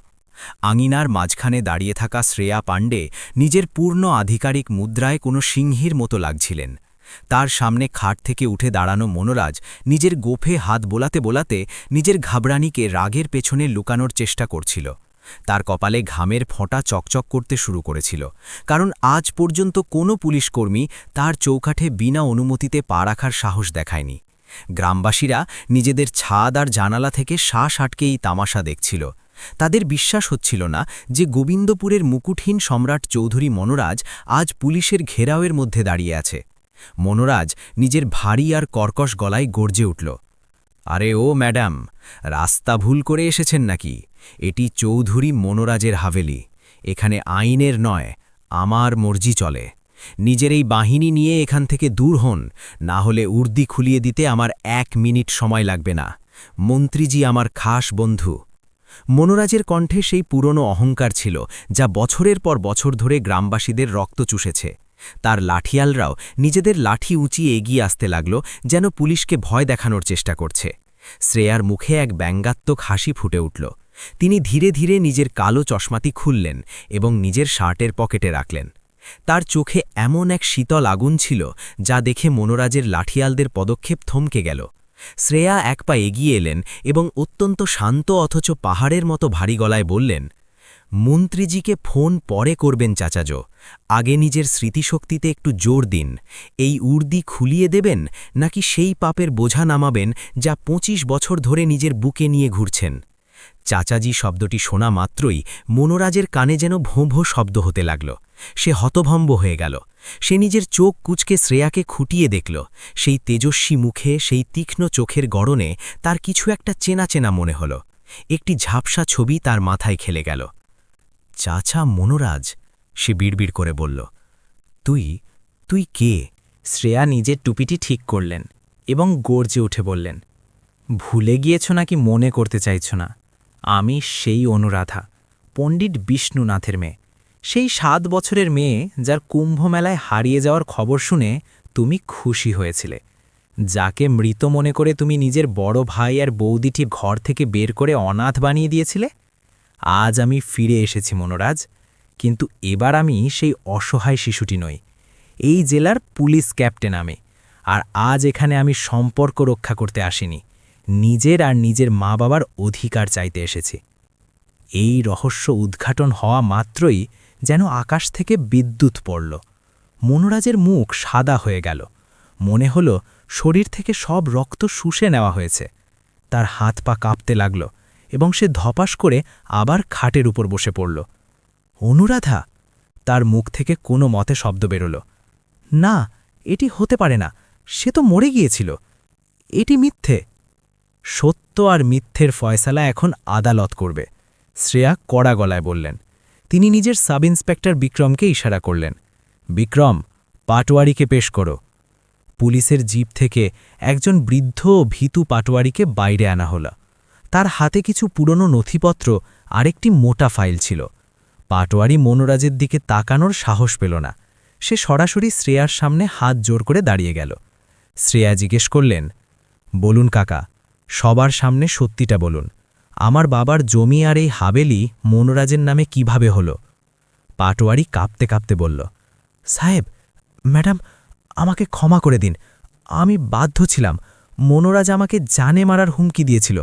আঙিনার মাঝখানে দাঁড়িয়ে থাকা শ্রেয়া পাণ্ডে নিজের পূর্ণ আধিকারিক মুদ্রায় কোনো সিংহীর মতো লাগছিলেন। তার সামনে খাট থেকে উঠে দাঁড়ানো মনোরাজ নিজের গোফে হাত বোলাতে বোলাতে নিজের ঘাবড়ানিকে রাগের পেছনে লুকানোর চেষ্টা করছিল। তার কপালে ঘামের ফোঁটা চকচক করতে শুরু করেছিল, কারণ আজ পর্যন্ত কোনো পুলিশকর্মী তার চৌকাঠে বিনা অনুমতিতে পা রাখার সাহস দেখায়নি। গ্রামবাসীরা নিজেদের ছাদ আর জানালা থেকে শ্বাস আটকে এই তামাশা দেখছিল। তাদের বিশ্বাস হচ্ছিল না যে গোবিন্দপুরের মুকুটহীন সম্রাট চৌধুরী মনোরাজ আজ পুলিশের ঘেরাওয়ের মধ্যে দাঁড়িয়ে আছে। মনোরাজ নিজের ভারী আর কর্কশ গলায় গর্জে উঠল, আরে ও ম্যাডাম, রাস্তা ভুল করে এসেছেন নাকি? এটি চৌধুরী মনোরাজের হাভেলি। এখানে আইনের নয়, আমার মর্জি চলে। নিজের এই বাহিনী নিয়ে এখান থেকে দূর হন, না হলে উর্দি খুলিয়ে দিতে আমার 1 মিনিট সময় লাগবে না। মন্ত্রীজি আমার খাস বন্ধু। মনোরাজের কণ্ঠে সেই পুরনো অহংকার ছিল যা বছরের পর বছর ধরে গ্রামবাসীদের রক্ত চুষেছে। তার লাঠিয়ালরাও নিজেদের লাঠি উঁচিয়ে এগিয়ে আসতে লাগল, যেন পুলিশকে ভয় দেখানোর চেষ্টা করছে। শ্রেয়ার মুখে এক ব্যঙ্গাত্মক হাসি ফুটে উঠল। তিনি ধীরে ধীরে নিজের কালো চশমাটি খুললেন এবং নিজের শার্টের পকেটে রাখলেন। তার চোখে এমন এক শীতল আগুন ছিল যা দেখে মনোরাজের লাঠিয়ালদের পদক্ষেপ থমকে গেল। শ্রেয়া এক পা এগিয়ে এলেন এবং অত্যন্ত শান্ত অথচ পাহাড়ের মতো ভারী গলায় বললেন, মন্ত্রীজিকে ফোন পরে করবেন চাচাজো, আগে নিজের স্মৃতিশক্তিতে একটু জোর দিন। এই উর্দি খুলিয়ে দেবেন নাকি সেই পাপের বোঝা নামাবেন যা 25 বছর ধরে নিজের বুকে নিয়ে ঘুরছেন? চাচাজি শব্দটি শোনা মাত্রই মনোরাজের কানে যেন ভোঁ ভোঁ শব্দ হতে লাগল। সে হতভম্ব হয়ে গেল। সে নিজের চোখ কুঁচকে শ্রেয়াকে খুঁটিয়ে দেখল। সেই তেজস্বী মুখে, সেই তীক্ষ্ণ চোখের গড়নে তার কিছু একটা চেনা চেনা মনে হল। একটি ঝাপসা ছবি তার মাথায় খেলে গেল। চাচা মনোরাজ, সে বিড়বিড় করে বলল, তুই কে? শ্রেয়া নিজের টুপিটি ঠিক করলেন এবং গর্জে উঠে বললেন, ভুলে গিয়েছ নাকি মনে করতে চাইছ না? আমি সেই অনুরাধা, পণ্ডিত বিষ্ণুনাথের মেয়ে, সেই 7 বছরের মেয়ে যার কুম্ভমেলায় হারিয়ে যাওয়ার খবর শুনে তুমি খুশি হয়েছিলে, যাকে মৃত মনে করে তুমি নিজের বড় ভাই আর বৌদিটি ঘর থেকে বের করে অনাথ বানিয়ে দিয়েছিলে। আজ আমি ফিরে এসেছি মনোরাজ, কিন্তু এবার আমি সেই অসহায় শিশুটি নই, এই জেলার পুলিশ ক্যাপ্টেন আমি। আর আজ এখানে আমি সম্পর্ক রক্ষা করতে আসিনি, নিজের আর নিজের মা বাবার অধিকার চাইতে এসেছি। এই রহস্য উদ্ঘাটন হওয়া মাত্রই যেন আকাশ থেকে বিদ্যুৎ পড়ল। মনোরাজের মুখ সাদা হয়ে গেল। মনে হল শরীর থেকে সব রক্ত শুষে নেওয়া হয়েছে। তার হাত পা কাঁপতে লাগল এবং সে ধপাস করে আবার খাটের উপর বসে পড়ল। অনুরাধা? তার মুখ থেকে কোনো মতে শব্দ বেরোল, না, এটি হতে পারে না, সে তো মরে গিয়েছিল, এটি মিথ্যে। সত্য আর মিথ্যের ফয়সালা এখন আদালত করবে, শ্রেয়া কড়া গলায় বললেন। তিনি নিজের সাব ইন্সপেক্টর বিক্রমকে ইশারা করলেন, বিক্রম, পাটোয়ারিকে পেশ করো। পুলিশের জিপ থেকে একজন বৃদ্ধ ও ভীতু পাটোয়ারিকে বাইরে আনা হল। তার হাতে কিছু পুরনো নথিপত্র আর একটি মোটা ফাইল ছিল। পাটোয়ারি মনোরাজের দিকে তাকানোর সাহস পেল না। সে সরাসরি শ্রেয়ার সামনে হাত জোর করে দাঁড়িয়ে গেল। শ্রেয়া জিজ্ঞেস করলেন, বলুন কাকা, সবার সামনে সত্যিটা বলুন, আমার বাবার জমি আর এই হাবেলি মনোরাজের নামে কিভাবে হলো? পাটোয়ারি কাঁপতে কাঁপতে বলল, সাহেব, ম্যাডাম, আমাকে ক্ষমা করে দিন, আমি বাধ্য ছিলাম। মনোরাজ আমাকে জানে মারার হুমকি দিয়েছিল।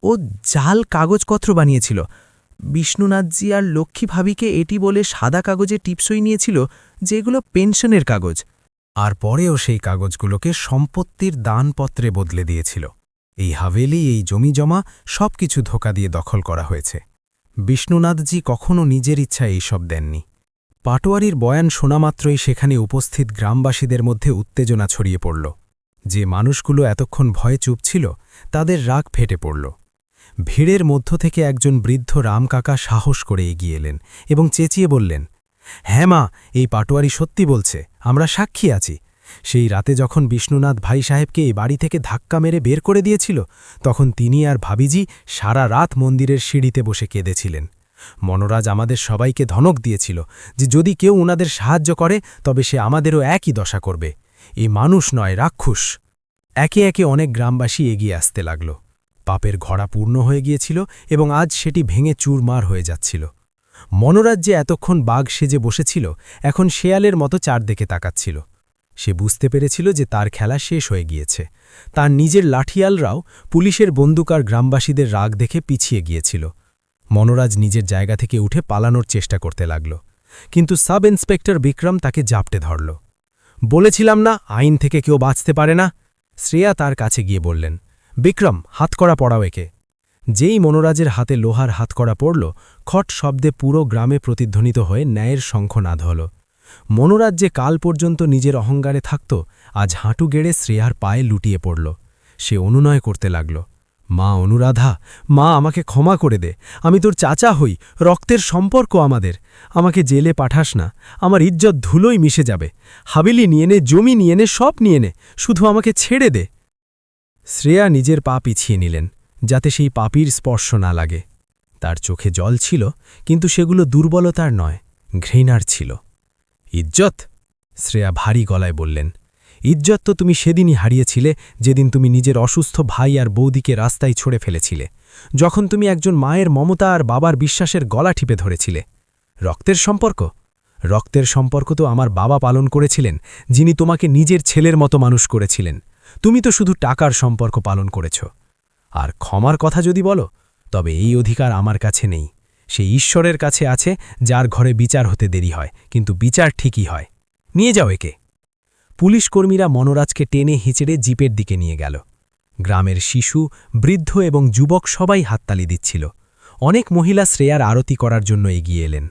ও জাল কাগজপত্র বানিয়েছিল। বিষ্ণুনাথজি আর লক্ষ্মী ভাবিকে এটি বলে সাদা কাগজে টিপসই নিয়েছিল যেগুলো পেনশনের কাগজ। আর পরেও সেই কাগজগুলোকে সম্পত্তির দানপত্রে বদলে দিয়েছিল। এই হাভেলি, এই জমিজমা সবকিছু ধোঁকা দিয়ে দখল করা হয়েছে। বিষ্ণুনাথজি কখনও নিজের ইচ্ছা এইসব দেননি। পাটোয়ারির বয়ান শোনামাত্রই সেখানে উপস্থিত গ্রামবাসীদের মধ্যে উত্তেজনা ছড়িয়ে পড়ল। যে মানুষগুলো এতক্ষণ ভয়ে চুপ ছিল, তাদের রাগ ফেটে পড়ল। ভিড়ের মধ্য থেকে একজন বৃদ্ধ রামকাকা সাহস করে এগিয়ে এলেন এবং চেঁচিয়ে বললেন, হ্যাঁ মা, এই পাটোয়ারি সত্যি বলছে, আমরা সাক্ষী আছি। সেই রাতে যখন বিষ্ণুনাথ ভাই সাহেবকে এই বাড়ি থেকে ধাক্কা মেরে বের করে দিয়েছিল, তখন তিনি আর ভাবিজি সারা রাত মন্দিরের সিঁড়িতে বসে কেঁদেছিলেন। মনোরাজ আমাদের সবাইকে ধনক দিয়েছিল যে যদি কেউ উনাদের সাহায্য করে তবে সে আমাদেরও একই দশা করবে। এই মানুষ নয়, রাক্ষস। একে একে অনেক গ্রামবাসী এগিয়ে আসতে লাগল। পাপের ঘড়া পূর্ণ হয়ে গিয়েছিল এবং আজ সেটি ভেঙে চুরমার হয়ে যাচ্ছিল। মনোরাজ যে এতক্ষণ বাঘ সেজে বসেছিল, এখন শেয়ালের মতো চারদিকে তাকাচ্ছিল। সে বুঝতে পেরেছিল যে তার খেলা শেষ হয়ে গিয়েছে। তার নিজের লাঠিয়ালরাও পুলিশের বন্দুক আর গ্রামবাসীদের রাগ দেখে পিছিয়ে গিয়েছিল। মনোরাজ নিজের জায়গা থেকে উঠে পালানোর চেষ্টা করতে লাগল, কিন্তু সাব ইন্সপেক্টর বিক্রম তাকে জাপটে ধরল। বলেছিলাম না, আইন থেকে কেউ বাঁচতে পারে না। শ্রেয়া তার কাছে গিয়ে বললেন, বিক্রম, হাতকড়া পড়াও একে। যেই মনোরাজের হাতে লোহার হাতকড়া পড়ল, খট শব্দে পুরো গ্রামে প্রতিধ্বনিত হয়ে ন্যায়ের শঙ্খনাদ হল। মনোরাজ যে কাল পর্যন্ত নিজের অহংকারে থাকত, আজ হাঁটু গেড়ে শ্রেয়ার পায়ে লুটিয়ে পড়ল। সে অনুনয় করতে লাগল, মা অনুরাধা, মা আমাকে ক্ষমা করে দে, আমি তোর চাচা হই, রক্তের সম্পর্ক আমাদের, আমাকে জেলে পাঠাস না, আমার ইজ্জত ধুলোই মিশে যাবে, হাবিলি নিয়ে নে, জমি নিয়ে নে, সব নিয়ে নে, শুধু আমাকে ছেড়ে দে। শ্রেয়া নিজের পা পিছিয়ে নিলেন, যাতে সেই পাপীর স্পর্শ না লাগে। তার চোখে জল ছিল, কিন্তু সেগুলো দুর্বলতার নয়, ঘৃণার ছিল। ইজ্জত? শ্রেয়া ভারী গলায় বললেন, ইজ্জত তো তুমি সেদিনই হারিয়েছিলে, যেদিন তুমি নিজের অসুস্থ ভাই আর বৌদিকে রাস্তায় ছড়ে ফেলেছিলে, যখন তুমি একজন মায়ের মমতা আর বাবার বিশ্বাসের গলা টিপে ধরেছিলে। রক্তের সম্পর্ক? রক্তের সম্পর্ক তো আমার বাবা পালন করেছিলেন, যিনি তোমাকে নিজের ছেলের মতো মানুষ করেছিলেন। তুমি তো শুধু টাকার সম্পর্ক পালন করেছ। আর ক্ষমার কথা যদি বলো, তবে এই অধিকার আমার কাছে নেই, সে ঈশ্বরের কাছে আছে, যার ঘরে বিচার হতে দেরি হয়, কিন্তু বিচার ঠিকই হয়। নিয়ে যাও একে। পুলিশকর্মীরা মনোরাজকে টেনে হিঁচড়ে জিপের দিকে নিয়ে গেল। গ্রামের শিশু, বৃদ্ধ এবং যুবক সবাই হাততালি দিচ্ছিল। অনেক মহিলা শ্রেয়ার আরতি করার জন্য এগিয়ে এলেন।